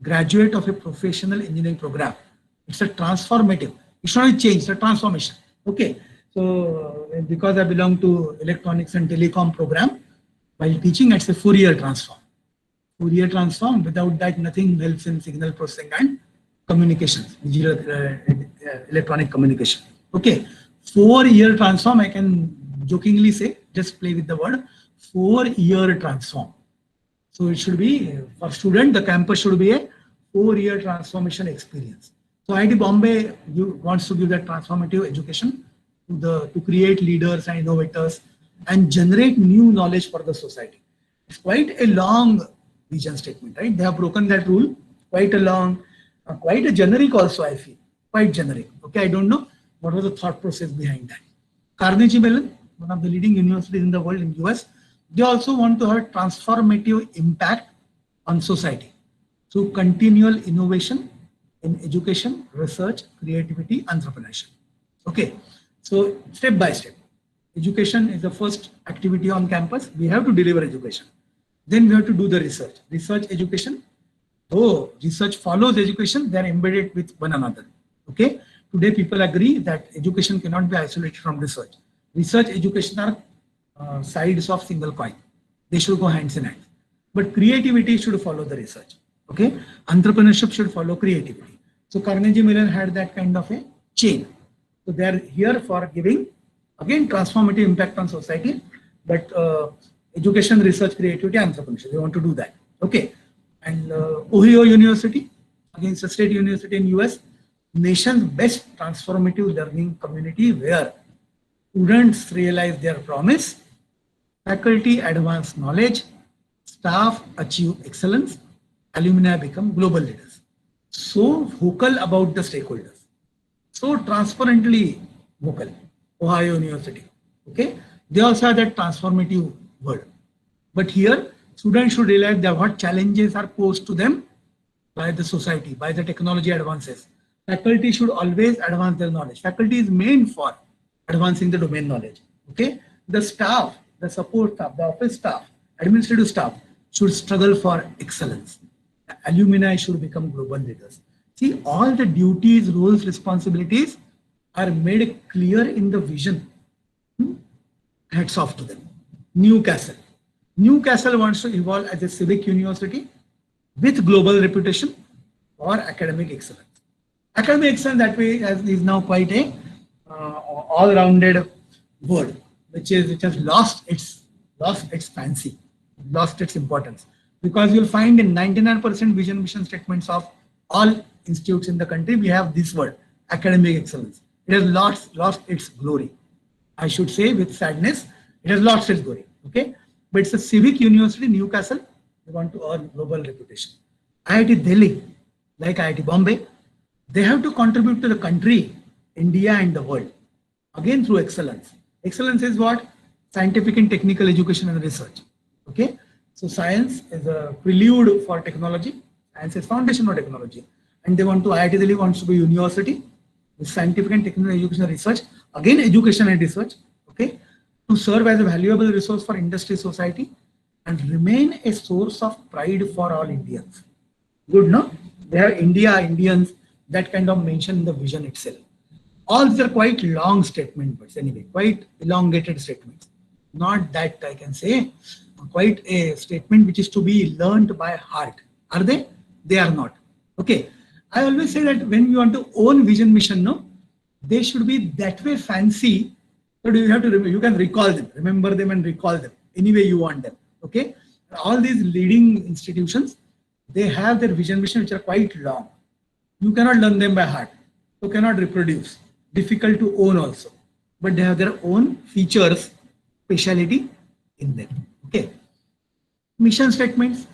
graduate of a professional engineering program. It's a transformative. It's not a change, it's a transformation. Okay. So because I belong to electronics and telecom program, while teaching, it's a Fourier transform. Fourier transform, without that nothing helps in signal processing and communications, electronic communication. Okay, 4-year transform, I can jokingly say, just play with the word, 4-year transform. So it should be, for student, the campus should be a 4-year transformation experience. So IIT Bombay wants to give that transformative education to create leaders and innovators and generate new knowledge for the society. It's quite a long vision statement, right? They have broken that rule, quite a long, quite a generic also, I feel, quite generic. Okay, I don't know what was the thought process behind that. Carnegie Mellon, one of the leading universities in the world in US, they also want to have transformative impact on society. So continual innovation in education, research, creativity, entrepreneurship. Okay, so step by step. Education is the first activity on campus. We have to deliver education. Then we have to do the research. Research education. Oh, research follows education. They are embedded with one another. Okay. Today people agree that education cannot be isolated from research. Research, education are sides of single coin. They should go hands in hand. But creativity should follow the research. Okay. Entrepreneurship should follow creativity. So Carnegie Mellon had that kind of a chain. So they are here for giving, again, transformative impact on society, but education, research, creativity, entrepreneurship, they want to do that. Okay. And Ohio University, against a state university in US, nation's best transformative learning community where students realize their promise, faculty advance knowledge, staff achieve excellence, alumni become global leaders. So vocal about the stakeholders. So transparently vocal, Ohio University. Okay, they also have that transformative word. But here, students should realize that what challenges are posed to them by the society, by the technology advances. Faculty should always advance their knowledge. Faculty is meant for advancing the domain knowledge. Okay, the staff, the support staff, the office staff, administrative staff should struggle for excellence. The alumni should become global leaders. See, all the duties, roles, responsibilities are made clear in the vision. Hats off to them. Newcastle. Newcastle wants to evolve as a civic university with global reputation for academic excellence. Academic excellence that way is now quite a all-rounded word, which has lost its fancy, lost its importance. Because you'll find in 99% vision mission statements of all institutes in the country, we have this word, academic excellence. It has lost its glory. I should say with sadness, it has lost its glory. Okay, but it's a civic university, Newcastle. They want to earn global reputation. IIT Delhi, like IIT Bombay, they have to contribute to the country India and the world. Again, through excellence. Excellence is what? Scientific and technical education and research. Okay. So science is a prelude for technology. Science is foundation for technology. And they want to, IIT Delhi wants to be university with scientific and technical education and research. Again, education and research. Okay. To serve as a valuable resource for industry, society, and remain a source of pride for all Indians. Good, no? They have India, Indians, that kind of mention in the vision itself. All these are quite long statements, but anyway, quite elongated statements. Not that I can say, quite a statement which is to be learned by heart. Are they? They are not. Okay. I always say that when you want to own vision mission, no, they should be that way fancy that you have to remember, you can recall them, remember them and recall them any way you want them. Okay. All these leading institutions, they have their vision mission which are quite long. You cannot learn them by heart. You cannot reproduce. Difficult to own also. But they have their own features, speciality in them. Okay. Mission statements.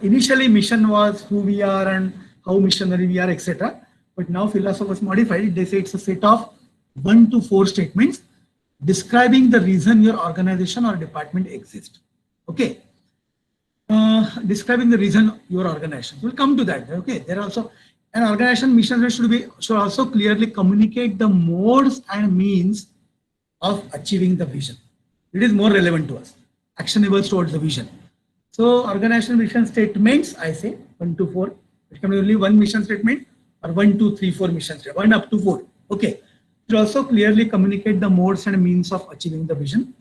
Initially, mission was who we are and how missionary we are, etc. But now philosophers modified it. They say it's a set of 1 to 4 statements describing the reason your organization or department exists. Okay. Describing the reason your organization. We'll come to that. Okay. There are also an organization mission should also clearly communicate the modes and means of achieving the vision. It is more relevant to us. Actionable towards the vision. So organization mission statements, I say 1 to 4. It can be only one mission statement or 1, 2, 3, 4 mission statements. 1 up to 4. Okay. It also clearly communicate the modes and means of achieving the vision.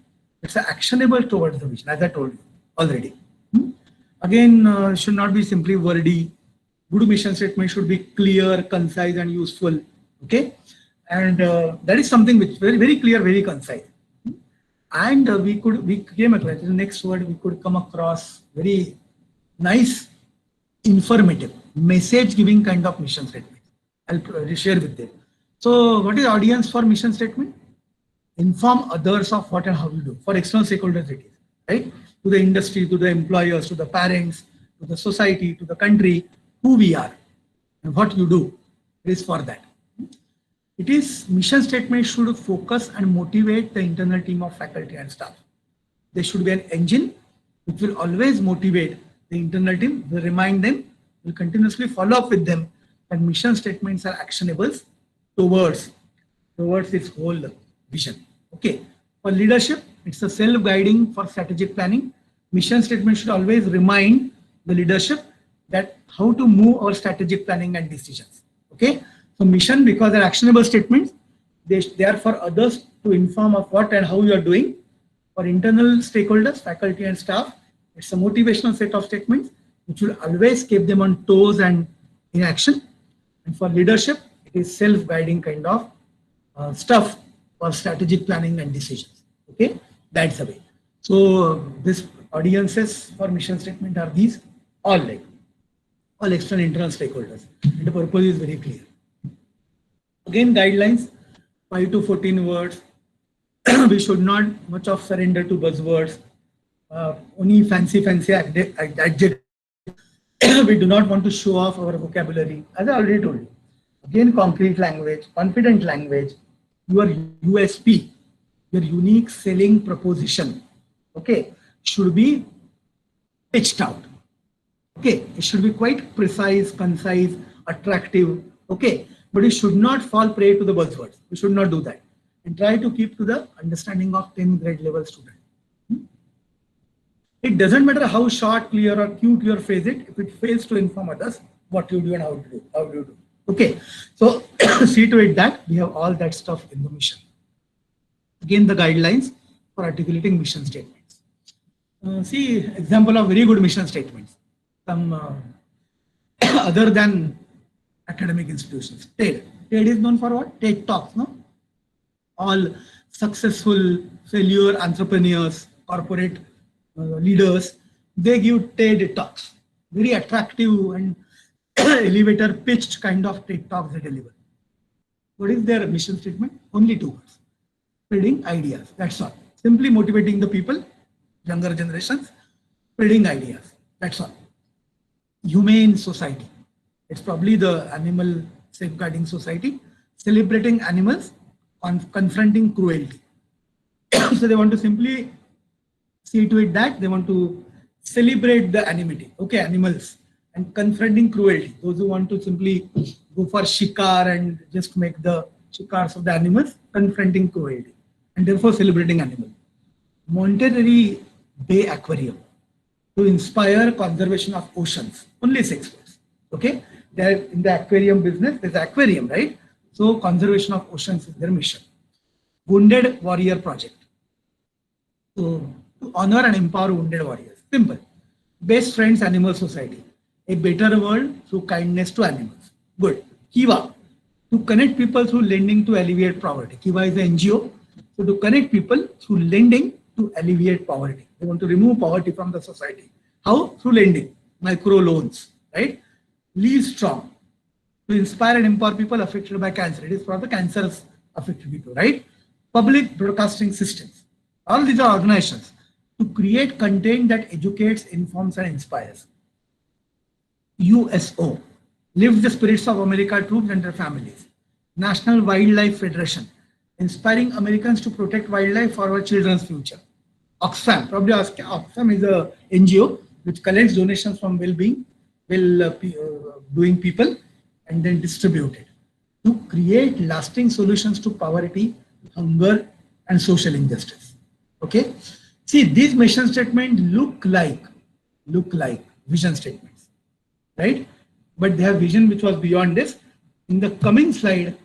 It's actionable towards the vision, as I told you already. Again, should not be simply wordy. Good mission statement should be clear, concise, and useful. Okay, and that is something which very, very clear, very concise. And we came across the next word. We could come across very nice, informative, message-giving kind of mission statement. I'll share with them. So, what is audience for mission statement? Inform others of what and how you do. For external stakeholders, it is right to the industry, to the employers, to the parents, to the society, to the country. Who we are and what you do. It is for that. It is mission statement should focus and motivate the internal team of faculty and staff. There should be an engine which will always motivate the internal team, will remind them, will continuously follow up with them, and mission statements are actionables towards its whole vision. Okay. For leadership, it's a self-guiding for strategic planning. Mission statement should always remind the leadership that how to move our strategic planning and decisions. Okay. So mission, because they're actionable statements, they are for others to inform of what and how you are doing. For internal stakeholders, faculty and staff, it's a motivational set of statements which will always keep them on toes and in action. And for leadership, it is self-guiding kind of stuff for strategic planning and decisions. Okay, that's the way. So this audiences for mission statement are these all external internal stakeholders. And the purpose is very clear. Again, guidelines 5 to 14 words. We should not much of surrender to buzzwords. Only fancy adjectives. We do not want to show off our vocabulary. As I already told you. Again, concrete language, confident language, your USP, your unique selling proposition, okay, should be pitched out. Okay, it should be quite precise, concise, attractive, okay, but it should not fall prey to the buzzwords. We should not do that. And try to keep to the understanding of 10th grade level student. It doesn't matter how short, clear, or cute you phrase it, if it fails to inform others what you do and how you do. Okay, so see to it that we have all that stuff in the mission. Again, the guidelines for articulating mission statements. See, example of very good mission statements. Some other than academic institutions. TED. TED is known for what? TED Talks, no? All successful failure entrepreneurs, corporate leaders, they give TED Talks. Very attractive and elevator pitched kind of TED Talks they deliver. What is their mission statement? Only 2 words. Spreading ideas. That's all. Simply motivating the people, younger generations, spreading ideas. That's all. Humane society. It's probably the animal safeguarding society. celebrating animals, confronting cruelty. So they want to simply see to it that they want to celebrate the anonymity, okay, animals, and confronting cruelty. Those who want to simply go for shikar and just make the shikars of the animals, confronting cruelty, and therefore celebrating animal. Monterey Bay Aquarium to inspire conservation of oceans. Only 6 words. Okay, they're in the aquarium business. There's aquarium, right? So conservation of oceans is their mission. Wounded Warrior Project. So to honor and empower wounded warriors. Simple. Best Friends Animal Society. A better world through kindness to animals. Good. Kiva. To connect people through lending to alleviate poverty. Kiva is an NGO. So to connect people through lending to alleviate poverty. They want to remove poverty from the society. How? Through lending, micro loans, right? Live Strong. To inspire and empower people affected by cancer. It is for the cancer affected people, right? Public broadcasting systems. All these are organizations to create content that educates, informs, and inspires. USO. Lift the spirits of America troops and their families. National Wildlife Federation. Inspiring Americans to protect wildlife for our children's future. Oxfam. Probably Oxfam is a NGO which collects donations from well-being, doing people and then distribute it to create lasting solutions to poverty, hunger, and social injustice. Okay. See, these mission statements look like vision statements, right? But they have vision which was beyond this. In the coming slide,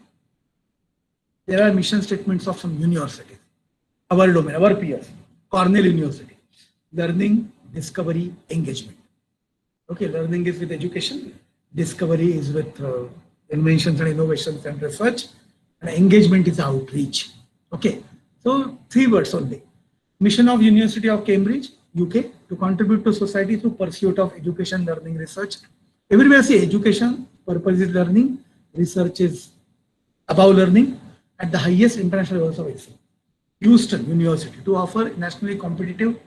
there are mission statements of some universities, our domain, our peers. Cornell University, learning, discovery, engagement. Okay, learning is with education, discovery is with inventions and innovations and research, and engagement is outreach. Okay, so 3 words only. Mission of University of Cambridge, UK, to contribute to society through pursuit of education, learning, research. Everywhere say education, purpose is learning, research is above learning at the highest international levels of excellence. Houston University to offer nationally competitive,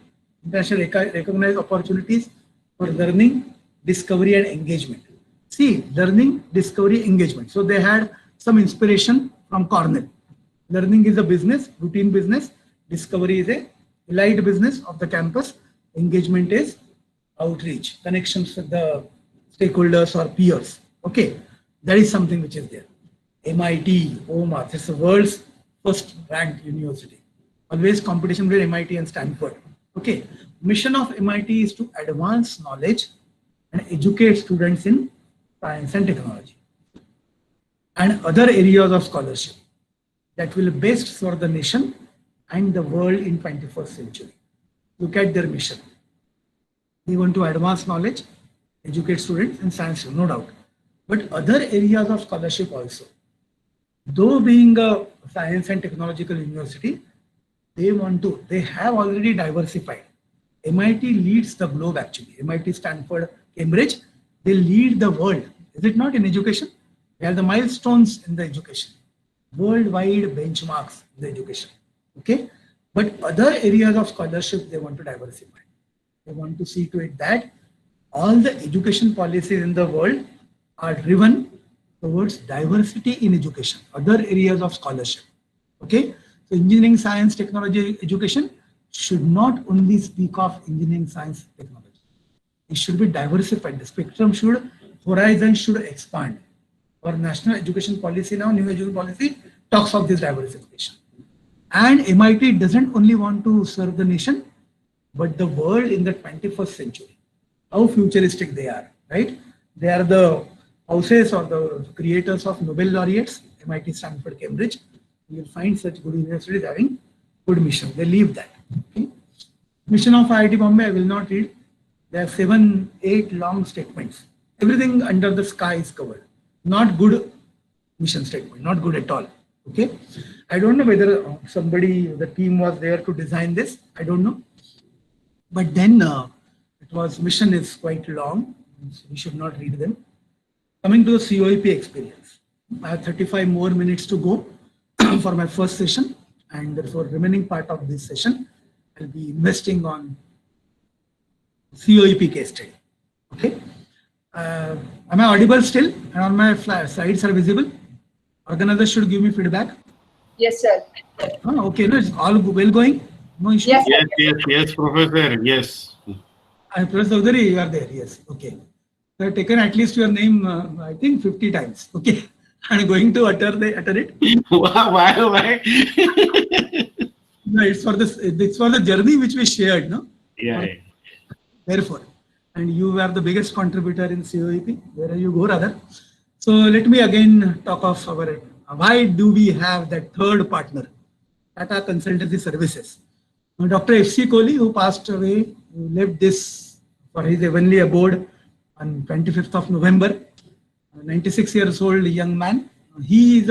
internationally recognized opportunities for learning, discovery, and engagement. See, learning, discovery, engagement. So they had some inspiration from Cornell. Learning is a business, routine business. Discovery is a elite business of the campus. Engagement is outreach, connections with the stakeholders or peers. Okay, that is something which is there. MIT, OMA, this is the world's first ranked university. Always competition with MIT and Stanford. Okay, mission of MIT is to advance knowledge and educate students in science and technology and other areas of scholarship that will best serve the nation and the world in 21st century. Look at their mission. They want to advance knowledge, educate students in science, no doubt, but other areas of scholarship also. Though being a science and technological university, they have already diversified. MIT leads the globe actually. MIT, Stanford, Cambridge, they lead the world. Is it not in education? They are the milestones in the education. Worldwide benchmarks in the education. Okay. But other areas of scholarship, they want to diversify. They want to see to it that all the education policies in the world are driven towards diversity in education, other areas of scholarship. Okay. So engineering, science, technology, education should not only speak of engineering, science, technology. It should be diversified. The spectrum horizon should expand. Our national education policy now, new education policy talks of this diversification. And MIT doesn't only want to serve the nation, but the world in the 21st century. How futuristic they are, right? They are the houses or the creators of Nobel laureates, MIT, Stanford, Cambridge. You will find such good universities having good mission. They leave that. Okay. Mission of IIT Bombay, I will not read. There are 7, 8 long statements. Everything under the sky is covered. Not good mission statement, not good at all. Okay. I don't know whether the team was there to design this. I don't know. But then mission is quite long. So we should not read them. Coming to the COEP experience. I have 35 more minutes to go for my first session, and therefore remaining part of this session I'll be investing on COEP case study. Okay. Am I audible still? And all my slides are visible? Organizers should give me feedback. Yes, sir. Okay, no, it's all well going. No issue. Yes, Yes, yes, yes, Professor. Yes. Professor Chaudhary, you are there. Yes. Okay. I have taken at least your name, I think 50 times. Okay. I'm going to utter it. Why? No, it's for the journey which we shared, no? Yeah. Therefore, and you are the biggest contributor in COEP, wherever you go rather. So let me again talk of our, why do we have that third partner, Tata Consultancy Services. Dr. F.C. Kohli, who passed away, who left this for his heavenly abode on 25th of November, 96 years old young man. He is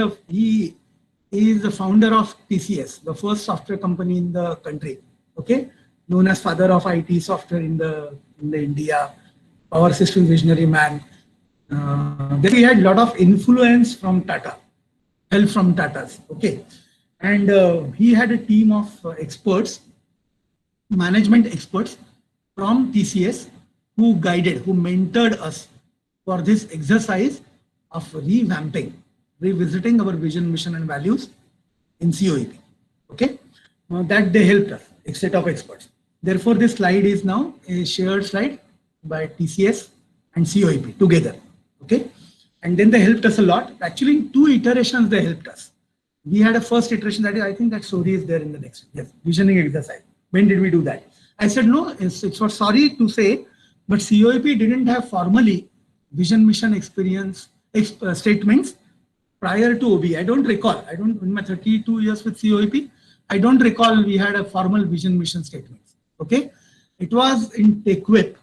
the founder of TCS, the first software company in the country. Okay, known as father of IT software in the India, power system visionary man. Then we had a lot of influence from Tata, help from Tatas. Okay, and he had a team of experts, management experts from TCS who guided, who mentored us for this exercise of revamping, revisiting our vision, mission, and values in COEP. Okay, that they helped us, a set of experts. Therefore, this slide is now a shared slide by TCS and COEP together. Okay, and then they helped us a lot. Actually, in 2 iterations they helped us. We had a first iteration that is, I think that story is there in the next. Yes, visioning exercise. When did we do that? I said no. It's for sorry to say, but COEP didn't have formally vision, mission, experience statements prior to OBE. I don't recall. In my 32 years with COEP, I don't recall we had a formal vision, mission statements. Okay, it was in TechWhip.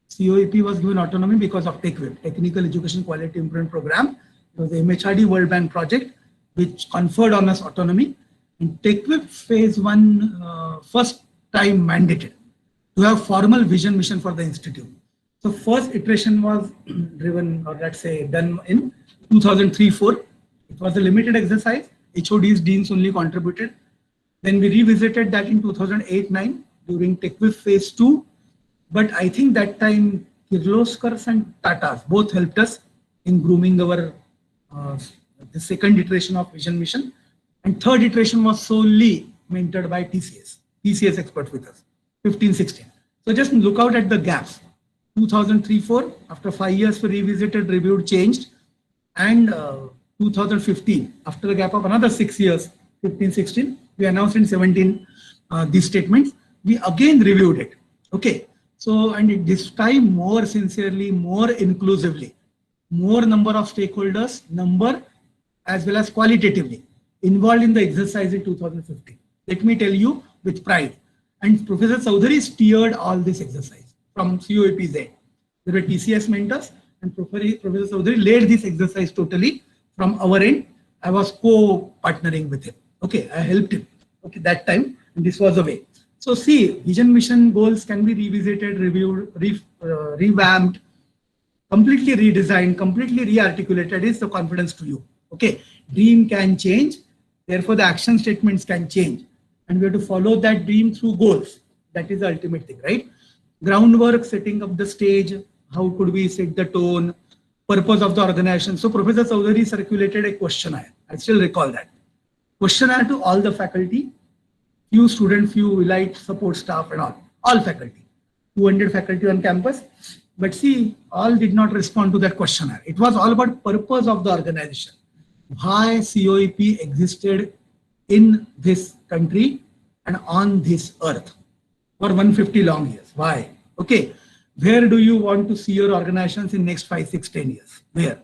COEP was given autonomy because of TechWhip, Technical Education Quality Improvement Program. It was the MHRD World Bank project which conferred on us autonomy. In TechWhip phase 1, first time mandated to have formal vision, mission for the institute. So first iteration was driven, or let's say done in 2003-04. It was a limited exercise. HODs, deans only contributed. Then we revisited that in 2008-09 during TechWhip phase 2. But I think that time Kirloskars and Tatas both helped us in grooming our the second iteration of vision, mission. And third iteration was solely mentored by TCS experts with us, 15-16. So just look out at the gaps. 2003-04, after 5 years we revisited, reviewed, changed. And 2015, after a gap of another 6 years, 15-16, we announced in 17 these statements. We again reviewed it. Okay. So, and this time more sincerely, more inclusively, more number of stakeholders, number as well as qualitatively involved in the exercise in 2015. Let me tell you with pride. And Professor Chaudhary steered all this exercise from COEP's end. There were TCS mentors and Professor Chaudhary led this exercise totally from our end. I was co-partnering with him. Okay, I helped him. Okay, that time, and this was the way. So see, vision, mission, goals can be revisited, reviewed, revamped, completely redesigned, completely re-articulated is the confidence to you. Okay, dream can change, therefore the action statements can change. And we have to follow that dream through goals. That is the ultimate thing, right? Groundwork, setting up the stage, how could we set the tone, purpose of the organization. So Professor Chaudhary circulated a questionnaire. I still recall that. Questionnaire to all the faculty, few students, few elite support staff and all faculty, 200 faculty on campus. But see, all did not respond to that questionnaire. It was all about purpose of the organization. Why COEP existed in this country and on this earth for 150 long years. Why? Okay. Where do you want to see your organizations in next 5, 6, 10 years? Where?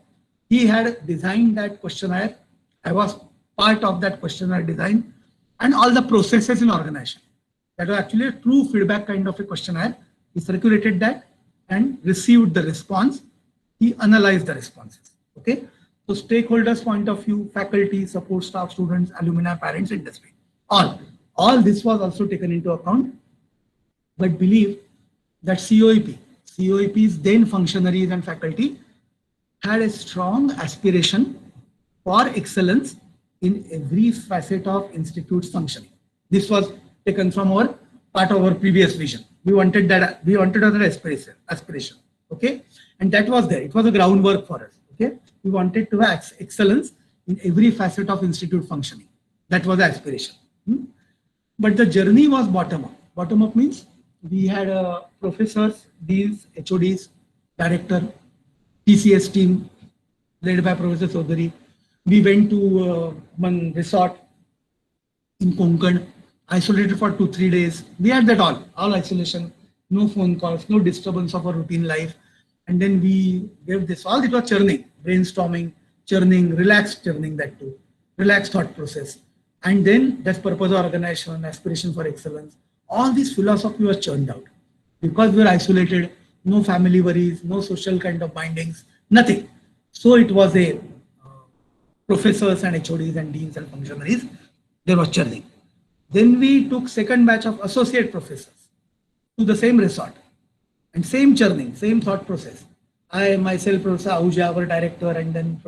He had designed that questionnaire. I was part of that questionnaire design and all the processes in organization. That was actually a true feedback kind of a questionnaire. He circulated that and received the response. He analyzed the responses. Okay. So stakeholders point of view, faculty, support staff, students, alumni, parents, industry, all this was also taken into account. But believe that COEP's then functionaries and faculty had a strong aspiration for excellence in every facet of institute's functioning. This was taken from our part of our previous vision. We wanted that, we wanted other aspiration. Okay, and that was there. It was a groundwork for us. Okay, we wanted to have excellence in every facet of institute functioning. That was the aspiration. But the journey was bottom up. Bottom up means we had professors, deans, HODs, director, TCS team led by Professor Sardar. We went to one resort in Konkan, isolated for 2-3 days. We had that all isolation, no phone calls, no disturbance of our routine life. And then we gave this all. It was churning, brainstorming, churning, relaxed churning, that too, relaxed thought process. And then that's purpose of organization, aspiration for excellence. All this philosophy was churned out because we were isolated, no family worries, no social kind of bindings, nothing. So it was a professors and HODs and deans and functionaries, there was churning. Then we took second batch of associate professors to the same resort and same churning, same thought process. I myself, Professor Ahuja, our director, and then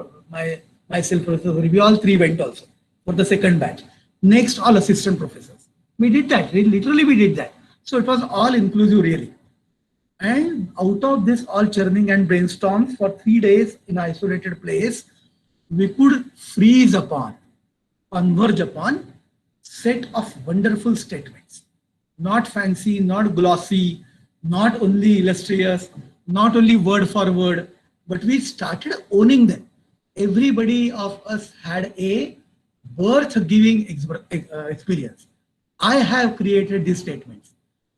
myself, Professor Hori, we all three went also for the second batch. Next, all assistant professors. We did that, literally we did that. So it was all inclusive really. And out of this all churning and brainstorms for 3 days in an isolated place, we could freeze upon, converge upon set of wonderful statements. Not fancy, not glossy, not only illustrious, not only word for word, but we started owning them. Everybody of us had a birth-giving experience. I have created these statements.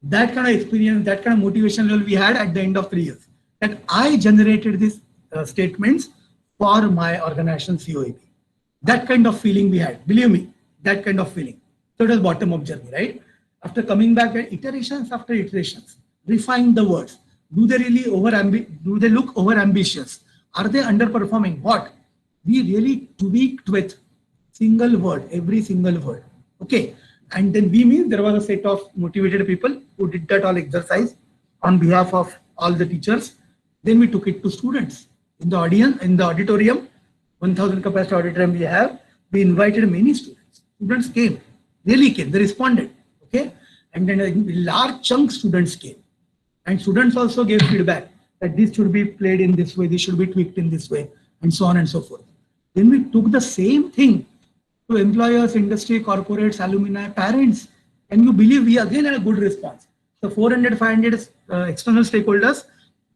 That kind of experience, that kind of motivation level we had at the end of 3 years. That I generated these statements for my organization COEP. That kind of feeling we had, believe me, that kind of feeling. So it was bottom-up journey, right? After coming back at iterations after iterations, refine the words. Do they really look over-ambitious? Are they underperforming? What? We really tweaked with single word, every single word. Okay. And then we mean there was a set of motivated people who did that all exercise on behalf of all the teachers. Then we took it to students in the audience, in the auditorium, 1000 capacity auditorium we have. We invited many students. Students came, really came, they responded. Okay. And then a large chunk students came. And students also gave feedback that this should be played in this way, this should be tweaked in this way, and so on and so forth. Then we took the same thing to employers, industry, corporates, alumni, parents. And you believe we again had a good response. So 400, 500 external stakeholders,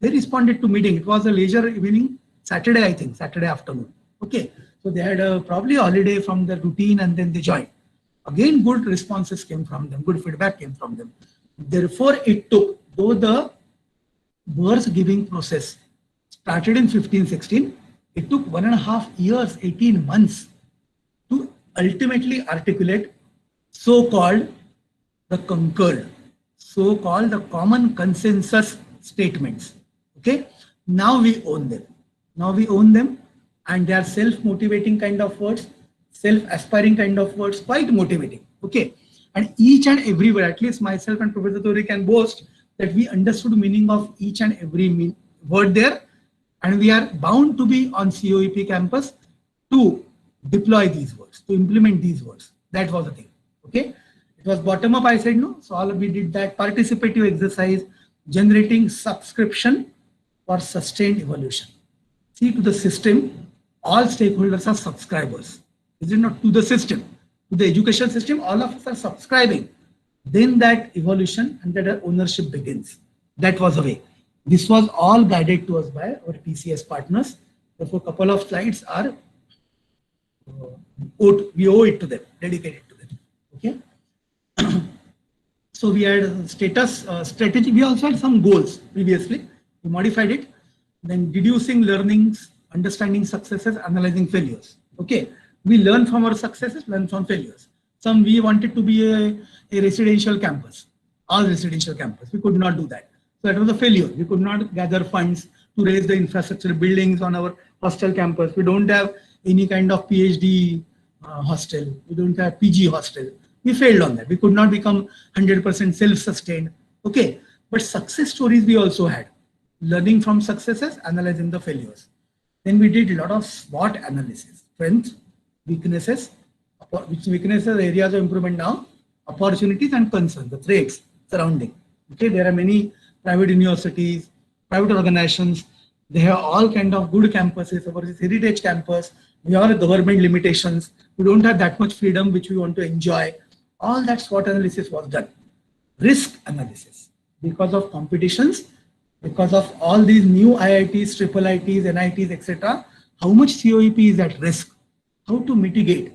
they responded to meeting. It was a leisure evening, Saturday, I think, Saturday afternoon. Okay. So they had probably a holiday from the routine and then they joined. Again, good responses came from them, good feedback came from them. Therefore, it took, though the birth giving process started in 15-16, it took 1.5 years, 18 months to ultimately articulate so-called the concord, so-called the common consensus statements. Okay, now we own them. Now we own them, and they are self-motivating kind of words, self-aspiring kind of words, quite motivating. Okay, and each and every word, at least myself and Professor Tori can boast that we understood the meaning of each and every word there, and we are bound to be on COEP campus to deploy these words, to implement these words. That was the thing. Okay, it was bottom up, I said no. So all we did that participative exercise, generating subscription for sustained evolution. See, to the system, all stakeholders are subscribers. Is it not? To the system, to the education system, all of us are subscribing. Then that evolution and that ownership begins. That was the way. This was all guided to us by our TCS partners. Therefore, a couple of slides are we owe it to them, dedicated to them. Okay. So we had status, strategy. We also had some goals previously. We modified it. Then deducing learnings, understanding successes, analyzing failures. Okay. We learn from our successes, learn from failures. Some we wanted to be a residential campus, all residential campus. We could not do that. So that was a failure. We could not gather funds to raise the infrastructure buildings on our hostel campus. We don't have any kind of PhD hostel. We don't have PG hostel. We failed on that. We could not become 100% self-sustained. Okay. But success stories we also had. Learning from successes, analyzing the failures. Then we did a lot of SWOT analysis. Strengths, weaknesses, which weaknesses, areas of improvement now, opportunities and concerns, the threats surrounding. Okay, there are many private universities, private organizations, They have all kind of good campuses. Our heritage campus, we have government limitations. We don't have that much freedom which we want to enjoy. All that SWOT analysis was done. Risk analysis. Because of competitions, because of all these new IITs, triple IITs, NITs, etc., how much COEP is at risk? How to mitigate?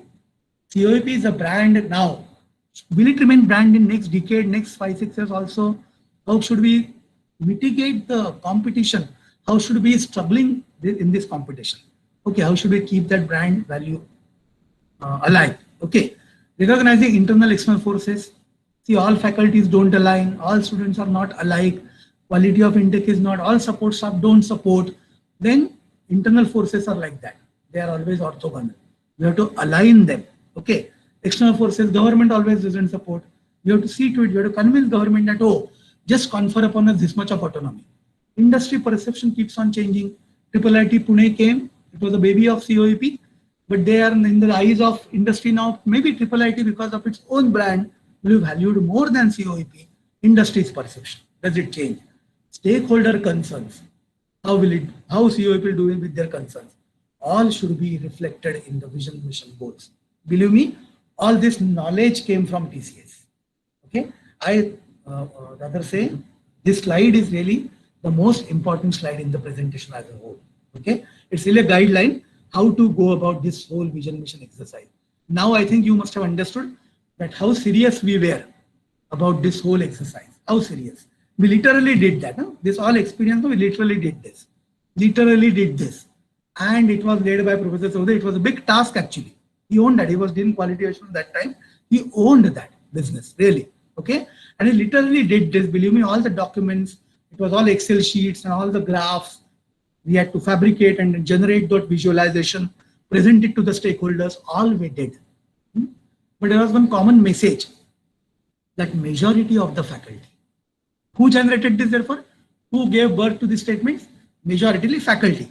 COEP is a brand now. Will it remain brand in next decade, next 5-6 years also? How should we mitigate the competition? How should we be struggling in this competition? Okay, how should we keep that brand value alive? Okay, recognizing internal external forces. See, all faculties don't align, all students are not alike, quality of intake is not, all support staff don't support. Then internal forces are like that. They are always orthogonal. We have to align them. Okay, external forces, government always doesn't support. You have to see to it, you have to convince government that, oh, just confer upon us this much of autonomy. Industry perception keeps on changing. Triple IT Pune came, it was a baby of COEP, but they are in the eyes of industry now. Maybe Triple IT, because of its own brand, will be valued more than COEP. Industry's perception, does it change? Stakeholder concerns, how COEP will do with their concerns? All should be reflected in the vision, mission, goals. Believe me, all this knowledge came from TCS. Okay, I rather say this slide is really the most important slide in the presentation as a whole. Okay, it's really a guideline how to go about this whole vision, mission exercise. Now I think you must have understood that how serious we were about this whole exercise. How serious. We literally did that. Huh? This all experience, we literally did this. Literally did this. And it was led by Professor Sardar. It was a big task actually. He owned that. He was doing quality assurance that time. He owned that business, really. Okay. And he literally did this. Believe me, all the documents, it was all Excel sheets and all the graphs. We had to fabricate and generate that visualization, present it to the stakeholders. All we did. But there was one common message that majority of the faculty. Who generated this therefore? Who gave birth to these statements? Majority faculty.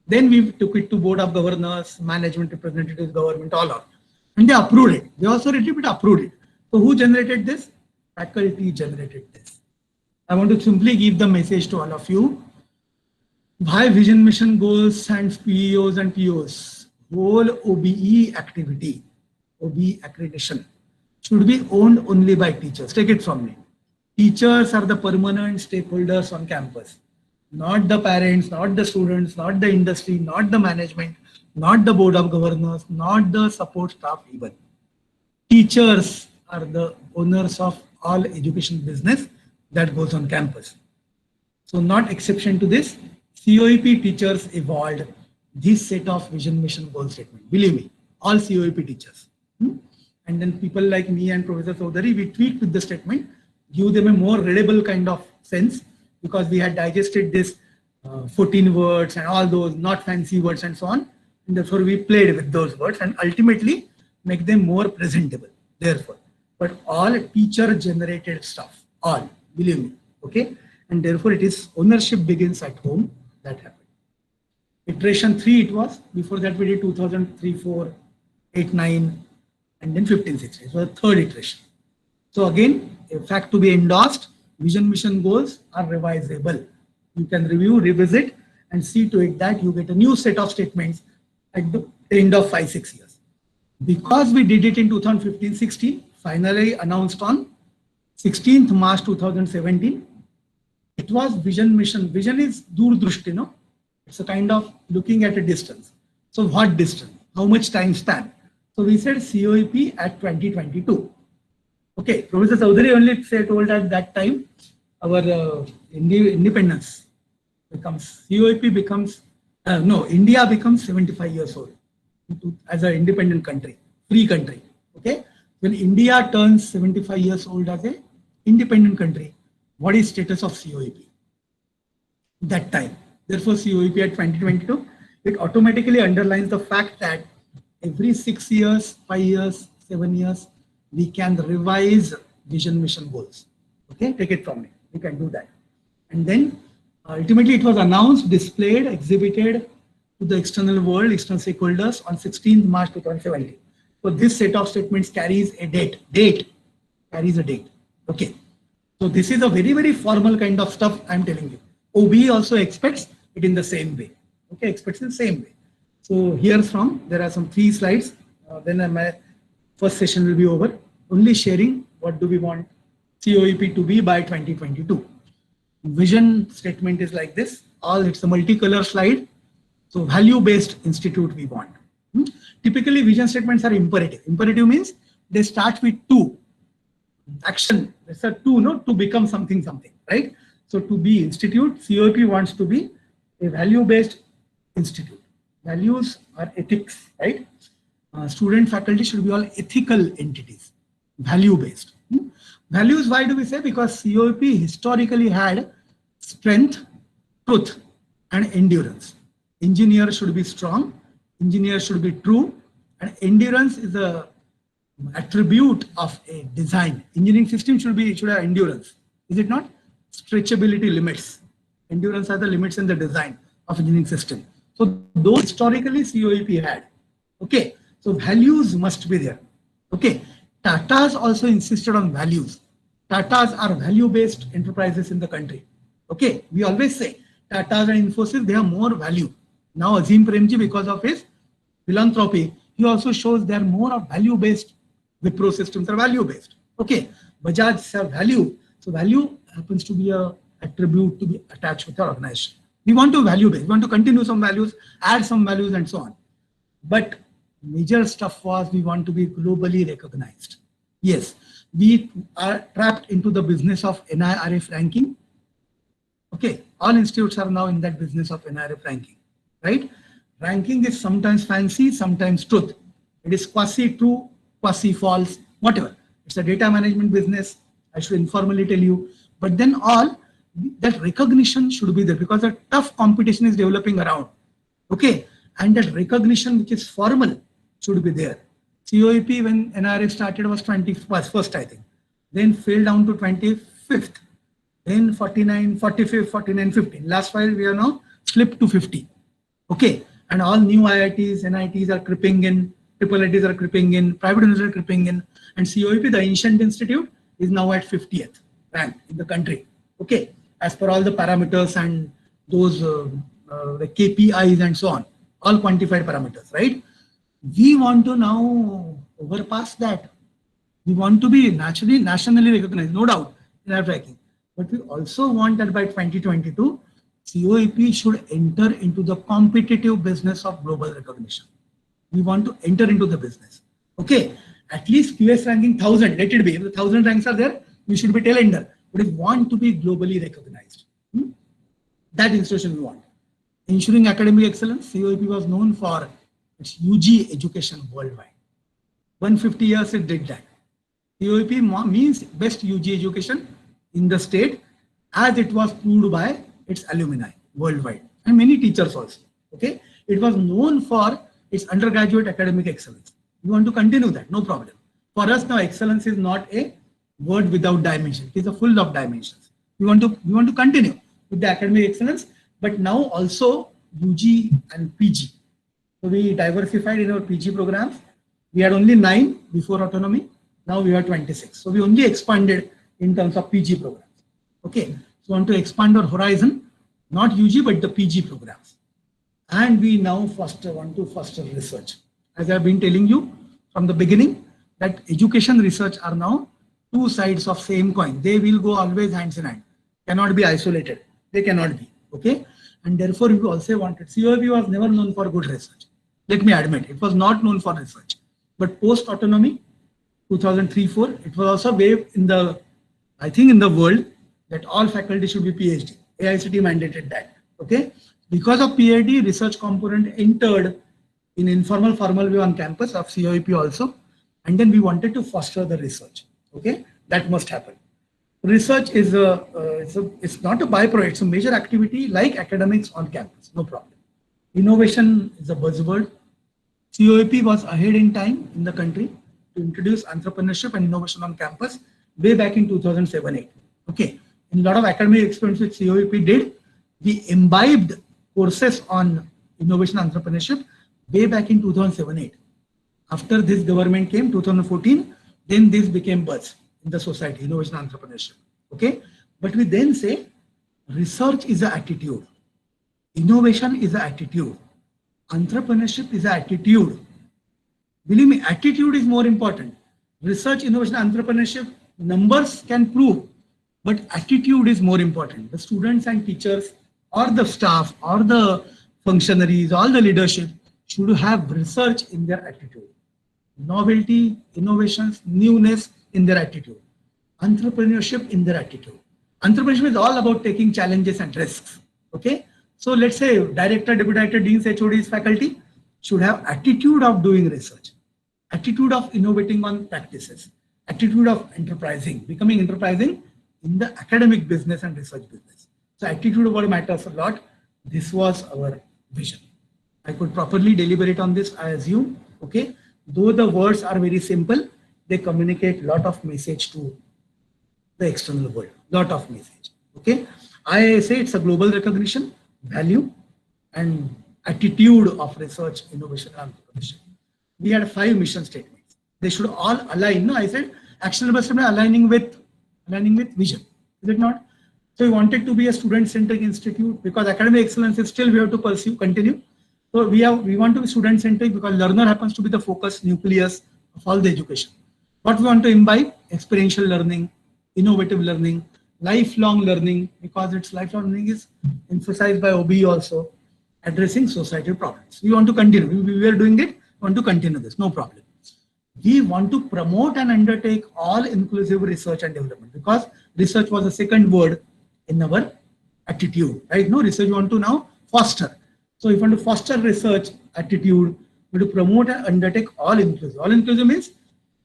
Then we took it to board of governors, management representatives, government, all of. And they approved it. They also read it, but approved it. So who generated this? Faculty generated this. I want to simply give the message to all of you. Why vision, mission, goals and PEOs and POs? Whole OBE activity, OBE accreditation should be owned only by teachers. Take it from me. Teachers are the permanent stakeholders on campus. Not the parents, not the students, not the industry, not the management, not the board of governors, not the support staff even. Teachers are the owners of all education business that goes on campus. So not exception to this, COEP teachers evolved this set of vision, mission, goal statement. Believe me, all COEP teachers. And then people like me and Professor Chaudhary, we tweaked with the statement, give them a more readable kind of sense, because we had digested this 14 words and all those not fancy words and so on. And therefore we played with those words and ultimately make them more presentable. Therefore, but all teacher generated stuff, all, believe me, okay? And therefore it is ownership begins at home. That happened. Iteration 3 it was. Before that we did 2003, 4, 8, 9, and then 15, 16. It was the third iteration. So again, a fact to be endorsed, vision, mission, goals are revisable. You can review, revisit, and see to it that you get a new set of statements at the end of 5-6 years. Because we did it in 2015-16, finally announced on 16th March 2017, it was vision, mission. Vision is Durdrushti, no? It's a kind of looking at a distance. So what distance? How much time span? So we said COEP at 2022. Okay, Professor Chaudhary only told at that time our independence becomes, COEP becomes, India becomes 75 years old as an independent country, free country. Okay, when India turns 75 years old as an independent country, what is status of COEP? That time. Therefore, COEP at 2022, it automatically underlines the fact that every 6 years, 5 years, 7 years, we can revise vision, mission, goals. Okay, take it from me. We can do that. And then ultimately it was announced, displayed, exhibited to the external world, external stakeholders on 16th March 2017. So this set of statements carries a date. Carries a date. Okay. So this is a very, very formal kind of stuff I'm telling you. OBE also expects it in the same way. Okay, expects in the same way. So here from, there are some 3 slides. Then my first session will be over. Only sharing what do we want COEP to be by 2022. Vision statement is like this. It's a multicolor slide. So value-based institute we want. Typically vision statements are imperative. Imperative means they start with to. Action, it's a to, no, to become something, right? So to be institute, COEP wants to be a value-based institute. Values are ethics, right? Student faculty should be all ethical entities, value-based. Values, why do we say? Because COEP historically had strength, truth, and endurance. Engineer should be strong, engineer should be true, and endurance is a attribute of a design. Engineering system should have endurance. Is it not? Stretchability limits. Endurance are the limits in the design of engineering system. So those historically COEP had. Okay. So values must be there. Okay. Tatas also insisted on values. Tatas are value-based enterprises in the country. Okay. We always say Tatas and Infosys, they have more value. Now Azim Premji, because of his philanthropy, he also shows they are more of value-based. Wipro systems are value-based. Okay. Bajaj have value. So value happens to be a attribute to be attached with our organization. We want to value-based. We want to continue some values, add some values and so on. But major stuff was we want to be globally recognized. Yes, we are trapped into the business of NIRF ranking. Okay, all institutes are now in that business of NIRF ranking, right? Ranking is sometimes fancy, sometimes truth. It is quasi-true, quasi-false, whatever. It's a data management business. I should informally tell you. But then all that recognition should be there because a tough competition is developing around. Okay, and that recognition which is formal should be there. COEP when NRF started was 21st, I think. Then fell down to 25th. Then 49, 45, 49, 15. Last while we are now slipped to 50. Okay, and all new IITs, NITs are creeping in, triple ITs are creeping in, private universities are creeping in, and COEP, the ancient institute, is now at 50th rank in the country. Okay, as per all the parameters and those the KPIs and so on, all quantified parameters, right? We want to now overpass that. We want to be nationally recognized, no doubt, in our tracking. But we also want that by 2022, COEP should enter into the competitive business of global recognition. We want to enter into the business. Okay, at least QS ranking 1000, let it be. If the 1000 ranks are there, we should be tail ender. But we want to be globally recognized. That institution we want. Ensuring academic excellence, COEP was known for its UG education worldwide. 150 years it did that. COEP means best UG education in the state as it was proved by its alumni worldwide and many teachers also. Okay, it was known for its undergraduate academic excellence. We want to continue that, no problem. For us now, excellence is not a word without dimension. It is a full of dimensions. We want to continue with the academic excellence, but now also UG and PG. So we diversified in our PG programs. We had only 9 before autonomy. Now we have 26. So we only expanded in terms of PG programs. Okay. So we want to expand our horizon, not UG, but the PG programs. And we now want to foster research. As I've been telling you from the beginning, that education research are now 2 sides of same coin. They will go always hands in hand. Cannot be isolated. They cannot be. Okay. And therefore, we also wanted. COEP was never known for good research. Let me admit, it was not known for research. But post autonomy, 2003-4, it was also wave in the, I think in the world that all faculty should be PhD. AICTE mandated that. Okay. Because of PhD, research component entered in informal, formal way on campus of COEP also. And then we wanted to foster the research. Okay. That must happen. Research is it's not a byproduct, it's a major activity like academics on campus, no problem. Innovation is a buzzword. COEP was ahead in time in the country to introduce entrepreneurship and innovation on campus way back in 2007-8. Okay, in a lot of academic experiments which COEP did, we imbibed courses on innovation entrepreneurship way back in 2007-8. After this government came, 2014, then this became buzz in the society, innovation entrepreneurship. Okay, but we then say research is an attitude. Innovation is an attitude. Entrepreneurship is an attitude. Believe me, attitude is more important. Research, innovation, entrepreneurship, numbers can prove, but attitude is more important. The students and teachers or the staff or the functionaries, all the leadership should have research in their attitude. Novelty, innovations, newness in their attitude. Entrepreneurship in their attitude. Entrepreneurship is all about taking challenges and risks. Okay. So let's say director, deputy director, deans, HODs, faculty should have attitude of doing research, attitude of innovating on practices, attitude of enterprising, becoming enterprising in the academic business and research business. So attitude of what matters a lot. This was our vision. I could properly deliberate on this, I assume. Okay. Though the words are very simple, they communicate a lot of message to the external world, lot of message. Okay. I say it's a global recognition, value, and attitude of research, innovation, and entrepreneurship. We had 5 mission statements. They should all align. No, I said actionable statement aligning with vision. Is it not? So we wanted to be a student-centric institute because academic excellence is still we have to pursue, continue. So we want to be student-centric because learner happens to be the focus nucleus of all the education. What we want to imbibe? Experiential learning, innovative learning, lifelong learning, because it's lifelong learning is emphasized by OBE also, addressing societal problems. We want to continue. We were doing it. We want to continue this. No problem. We want to promote and undertake all inclusive research and development because research was the second word in our attitude. Right? No research we want to now foster. So if you want to foster research attitude, we want to promote and undertake all inclusive. All inclusive means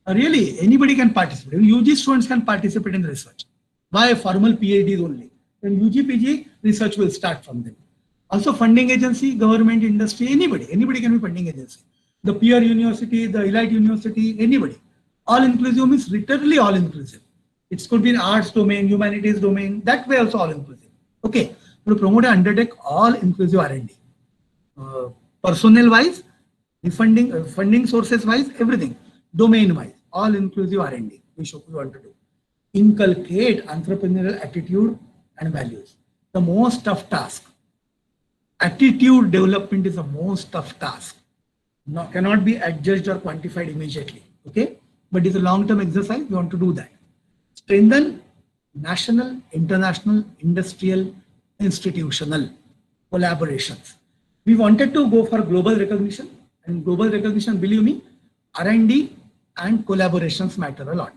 really anybody can participate. UG students can participate in research. Why formal PhDs only? Then UG, PG, research will start from them. Also funding agency, government, industry, anybody can be funding agency. The peer university, the elite university, anybody. All inclusive means literally all inclusive. It could be in arts domain, humanities domain, that way also all inclusive. Okay, to promote and undertake all inclusive R&D. Personnel wise, the funding sources wise, everything. Domain wise, all inclusive R&D we want to do. Inculcate entrepreneurial attitude and values. The most tough task. Attitude development is the most tough task. Cannot be adjudged or quantified immediately. Okay, but it's a long-term exercise. We want to do that. Strengthen national, international, industrial, institutional collaborations. We wanted to go for global recognition, and global recognition, believe me, R&D and collaborations matter a lot.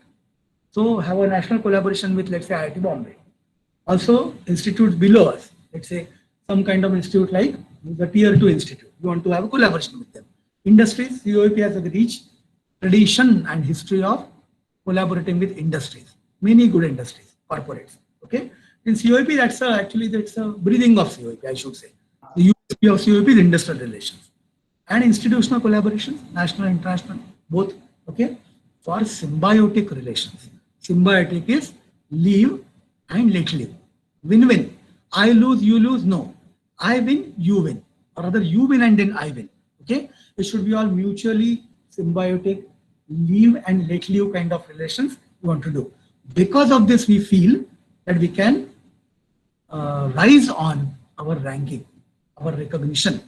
So have a national collaboration with, let's say, IIT Bombay. Also, institutes below us, let's say some kind of institute like the tier 2 institute. We want to have a collaboration with them. Industries, COEP has a rich tradition and history of collaborating with industries, many good industries, corporates. Okay, in COEP, that's a breathing of COEP, I should say. The USP of COEP is industrial relations and institutional collaboration, national, international, both. Okay, for symbiotic relations. Symbiotic is live and let live. Win-win. I lose, you lose. No, I win, you win, or rather you win and then I win. Okay, it should be all mutually symbiotic, live and let live kind of relations we want to do. Because of this, we feel that we can rise on our ranking, our recognition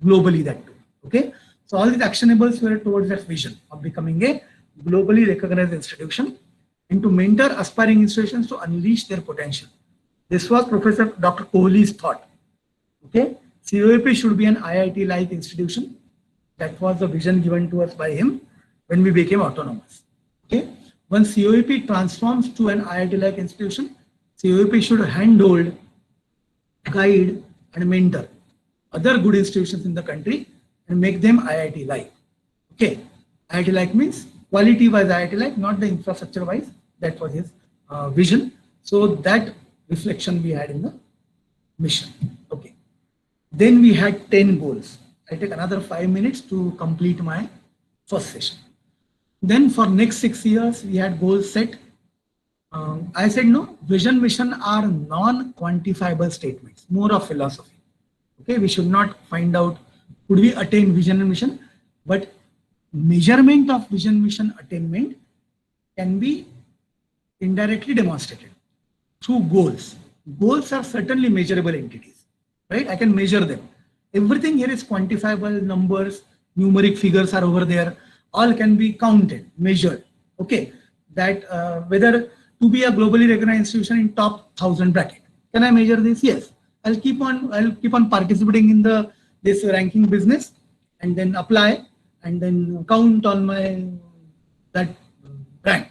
globally, that too. Okay, so all these actionables were towards that vision of becoming a globally recognized institution and to mentor aspiring institutions to unleash their potential. This was Professor Dr. Kohli's thought. Okay, COEP should be an IIT-like institution. That was the vision given to us by him when we became autonomous. Okay, once COEP transforms to an IIT-like institution, COEP should handhold, guide, and mentor other good institutions in the country and make them IIT-like. Okay, IIT-like means quality-wise IIT-like, not the infrastructure-wise. That was his vision. So that reflection we had in the mission. Okay. Then we had 10 goals. I take another 5 minutes to complete my first session. Then for next 6 years, we had goals set. I said no, vision, mission are non-quantifiable statements, more of philosophy. Okay, we should not find out could we attain vision and mission, but measurement of vision, mission attainment can be indirectly demonstrated through goals. Goals are certainly measurable entities. right? I can measure them. Everything here is quantifiable, numbers, numeric figures are over there. All can be counted, measured. Okay, that whether to be a globally recognized institution in top 1,000 bracket. Can I measure this? Yes. I'll keep on participating in this ranking business, and then apply, and then count on my that rank.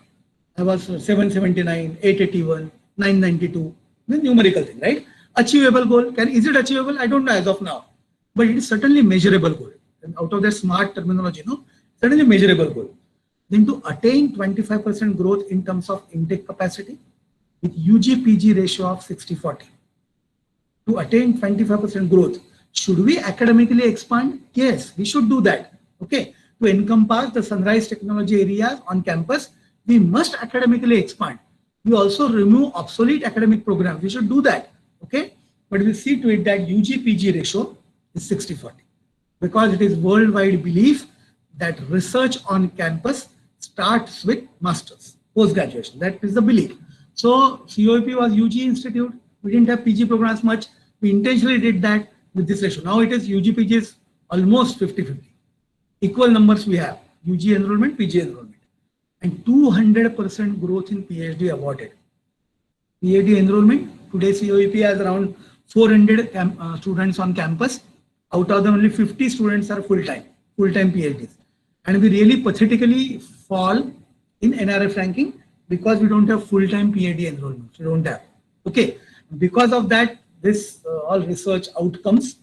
I was 779, 881, 992. The numerical thing, right? Achievable goal. Is it achievable? I don't know as of now, but it is certainly measurable goal. And out of that smart terminology, certainly measurable goal. Then to attain 25% growth in terms of intake capacity with UG-PG ratio of 60-40. To attain 25% growth, should we academically expand? Yes, we should do that. Okay. To encompass the sunrise technology areas on campus, we must academically expand. We also remove obsolete academic programs. We should do that. Okay. But we see to it that UG-PG ratio is 60-40, because it is worldwide belief that research on campus starts with masters, post-graduation. That is the belief. So COEP was UG institute. We didn't have PG programs much. We intentionally did that with this ratio. Now it is UG-PG is almost 50-50. Equal numbers we have, UG enrollment, PG enrollment. And 200% growth in PhD awarded. PhD enrollment, today COEP has around 400 students on campus. Out of them, only 50 students are full-time PhDs. And we really pathetically fall in NRF ranking because we don't have full-time PhD enrollment. We don't have. Okay. Because of that, this all research outcomes,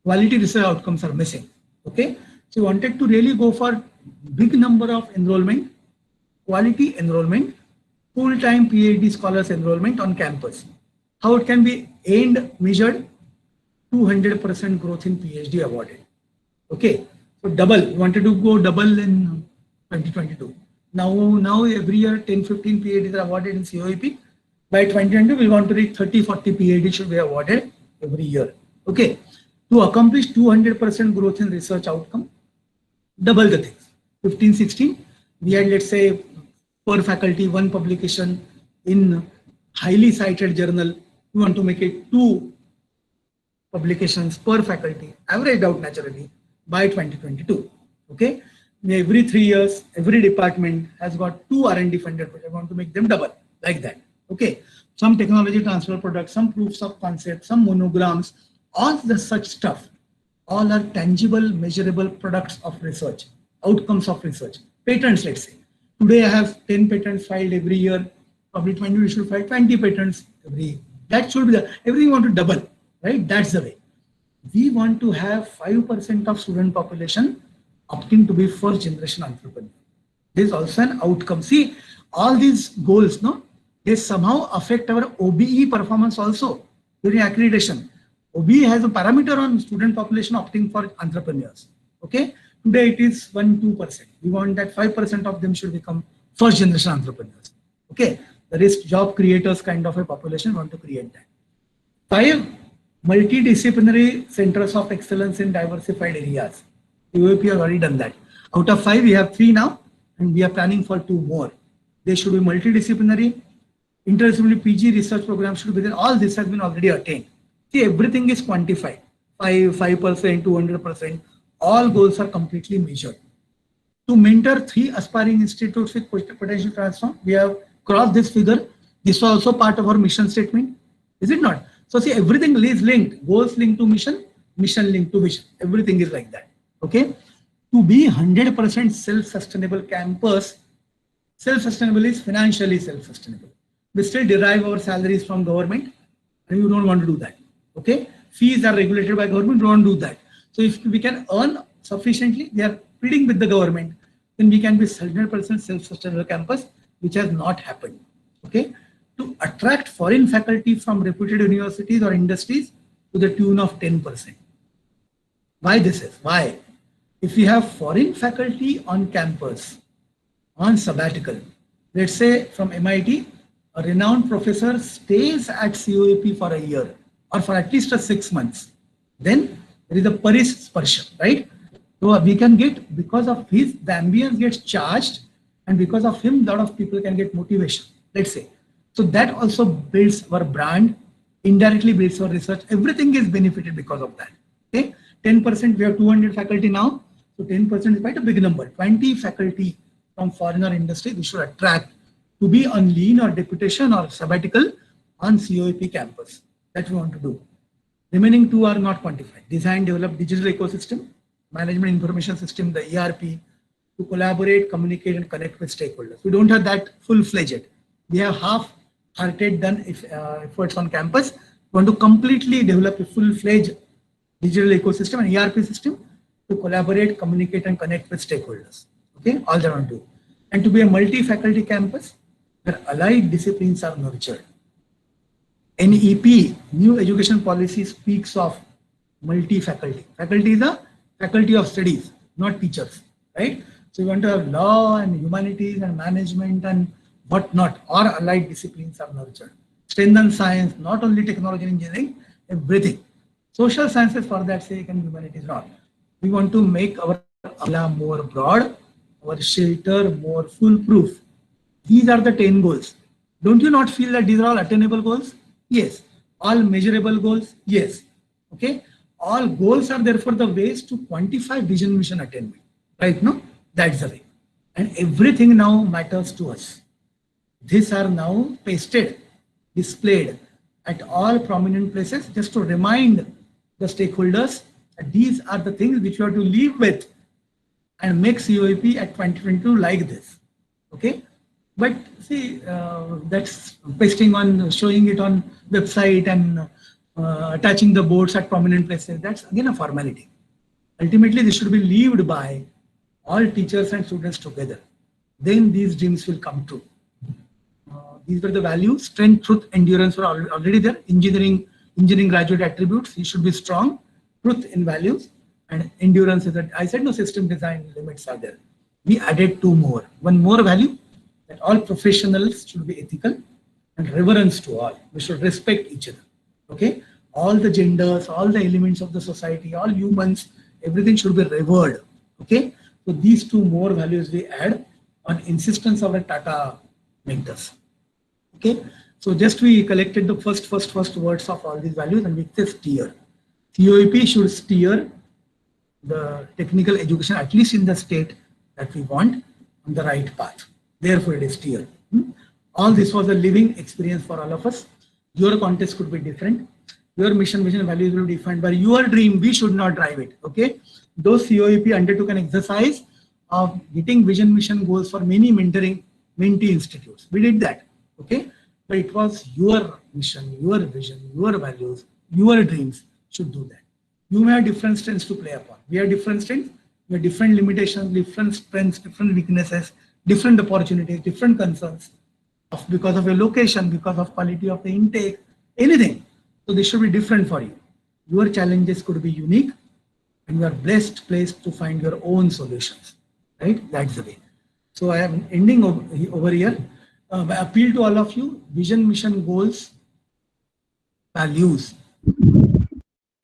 quality research outcomes are missing. Okay. So we wanted to really go for big number of enrollment, quality enrollment, full-time PhD scholars enrollment on campus. How it can be aimed, measured? 200% growth in PhD awarded. Okay. So double, we wanted to go double in 2022. Now every year 10-15 PhDs are awarded in COEP. By 2022, we want to reach 30-40 PhD should be awarded every year. Okay. To accomplish 200% growth in research outcome, double the things. 15-16, we had, let's say, per faculty, one publication in highly cited journal. We want to make it 2 publications per faculty, averaged out naturally by 2022. Okay. Every 3 years, every department has got 2 R&D funded projects. I want to make them double like that. Okay. Some technology transfer products, some proofs of concept, some monograms, all the such stuff, all are tangible, measurable products of research, outcomes of research. Patents, let's say. Today I have 10 patents filed every year. Probably 20 we should file 20 patents every year. That should be everything you want to double, right? That's the way. We want to have 5% of student population opting to be first generation entrepreneur. This is also an outcome. See, all these goals, they somehow affect our OBE performance also during accreditation. OBE has a parameter on student population opting for entrepreneurs. Okay. Today it is 1-2%. We want that 5% of them should become first generation entrepreneurs. Okay. There is job creators kind of a population, we want to create that. 5 multidisciplinary centers of excellence in diversified areas. UAP has already done that. Out of 5, we have 3 now, and we are planning for 2 more. They should be multidisciplinary. Interdisciplinary PG research program should be there. All this has been already attained. See, everything is quantified. 5%, 200%. All goals are completely measured. To mentor 3 aspiring institutes with potential transform, we have crossed this figure. This was also part of our mission statement. Is it not? So see, everything is linked. Goals linked to mission, mission linked to vision. Everything is like that. Okay. To be 100% self-sustainable campus, self-sustainable is financially self-sustainable. We still derive our salaries from government, and you don't want to do that. Okay. Fees are regulated by government, don't do that. So if we can earn sufficiently, we are bidding with the government, then we can be 100% self-sustainable campus, which has not happened. Okay. To attract foreign faculty from reputed universities or industries to the tune of 10%. Why this is? Why? If we have foreign faculty on campus, on sabbatical, let's say from MIT, a renowned professor stays at COEP for a year or for at least 6 months, then there is a Paris Sparsha, right? So we can get, because of his, the ambience gets charged, and because of him, a lot of people can get motivation, let's say. So that also builds our brand, indirectly based on research. Everything is benefited because of that. Okay, 10%, we have 200 faculty now. So 10% is quite a big number. 20 faculty from foreigner industry we should attract to be on lean or deputation or sabbatical on COEP campus. That we want to do. Remaining two are not quantified. Design, develop digital ecosystem, management information system, the ERP, to collaborate, communicate, and connect with stakeholders. We don't have that full-fledged. We have half-hearted done efforts on campus. We want to completely develop a full-fledged digital ecosystem and ERP system to collaborate, communicate, and connect with stakeholders. Okay, all that I want to do. And to be a multi-faculty campus where allied disciplines are nurtured. NEP, New Education Policy, speaks of multi-faculty. Faculty is a faculty of studies, not teachers, right? So you want to have law and humanities and management and whatnot, or allied disciplines are nurtured. Strengthen science, not only technology and engineering, everything. Social sciences for that sake and humanities not. We want to make our umbrella more broad, our shelter more foolproof. These are the 10 goals. Don't you not feel that these are all attainable goals? Yes. All measurable goals? Yes. Okay. All goals are therefore the ways to quantify vision mission attainment. Right? No? That's the way. And everything now matters to us. These are now pasted, displayed at all prominent places just to remind the stakeholders that these are the things which you have to live with and make COEP at 2022 like this. Okay. But see, that's pasting on, showing it on website and attaching the boards at prominent places. That's again a formality. Ultimately, this should be lived by all teachers and students together. Then these dreams will come true. These were the values: strength, truth, endurance were already there. Engineering graduate attributes. You should be strong. Truth in values and endurance is that I said no system design limits are there. We added two more. One more value, that all professionals should be ethical and reverence to all. We should respect each other. Okay, all the genders, all the elements of the society, all humans, everything should be revered. Okay, so these two more values we add on insistence of the Tata mentors. Okay, so just we collected the first words of all these values and we say steer. COEP should steer the technical education, at least in the state that we want, on the right path. Therefore, it is steer. All this was a living experience for all of us. Your context could be different. Your mission, vision, values will be defined by your dream. We should not drive it. Okay. Those COEP undertook an exercise of getting vision, mission goals for many mentee institutes. We did that. Okay. But it was your mission, your vision, your values, your dreams should do that. You may have different strengths to play upon. We have different strengths, we have different limitations, different strengths, different weaknesses, different opportunities, different concerns because of your location, because of quality of the intake, anything. So this should be different for you. Your challenges could be unique and you are best placed to find your own solutions, right? That's the way. So I am ending over here. I appeal to all of you, vision, mission, goals, values.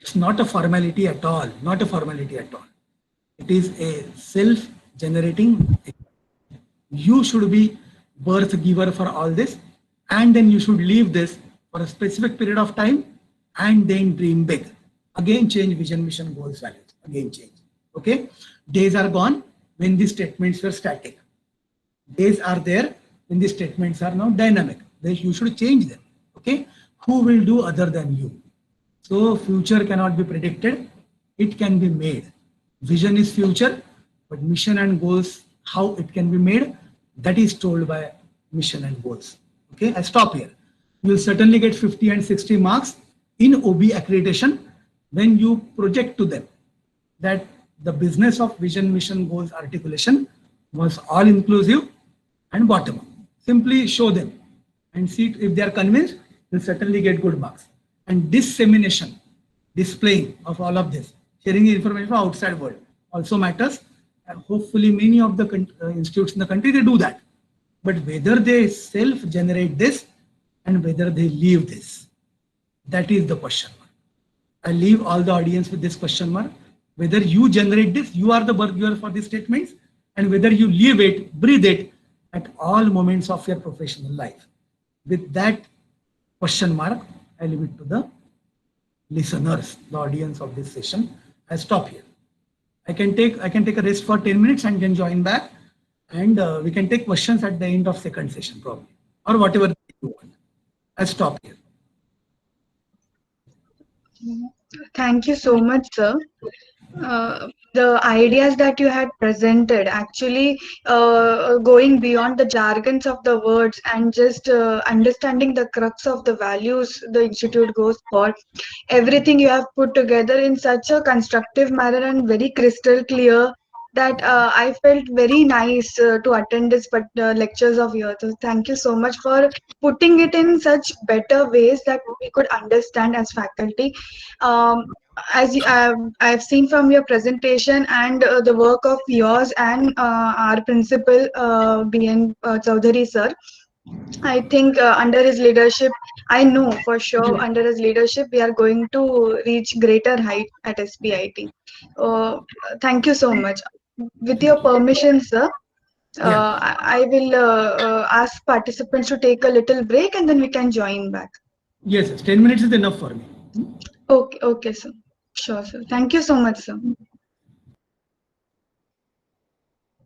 It's not a formality at all, not a formality at all. It is a self-generating. You should be birth giver for all this, and then you should leave this for a specific period of time and then dream big. Again, change vision, mission, goals, values. Again, change. Okay. Days are gone when these statements were static. Days are there when these statements are now dynamic. You should change them. Okay. Who will do other than you? So future cannot be predicted. It can be made. Vision is future, but mission and goals, how it can be made, that is told by mission and goals. Okay, I stop here. You will certainly get 50 and 60 marks in OBE accreditation when you project to them that the business of vision, mission, goals articulation was all inclusive and bottom up. Simply show them and see if they are convinced, they'll certainly get good marks. And dissemination, displaying of all of this, sharing information from outside world also matters. And hopefully many of the institutes in the country, they do that. But whether they self-generate this and whether they leave this, that is the question mark. I leave all the audience with this question mark. Whether you generate this, you are the birth giver for these statements, and whether you leave it, breathe it at all moments of your professional life. With that question mark, I leave it to the listeners, the audience of this session. I stop here. I can take a rest for 10 minutes and then join back, and we can take questions at the end of second session probably, or whatever you want. I stop here. Thank you so much, sir. The ideas that you had presented actually going beyond the jargons of the words and just understanding the crux of the values the institute goes for. Everything you have put together in such a constructive manner and very crystal clear that I felt very nice to attend this lectures of yours. So thank you so much for putting it in such better ways that we could understand as faculty. Um, I've seen from your presentation and the work of yours and our principal, BN Chaudhary sir, I think under his leadership, I know for sure under his leadership, we are going to reach greater height at SPIT. Uh, Thank you so much. With your permission, sir, Yeah. I will ask participants to take a little break and then we can join back. Yes, 10 minutes is enough for me. Okay, okay, sir. Sure, sir. Thank you so much, sir.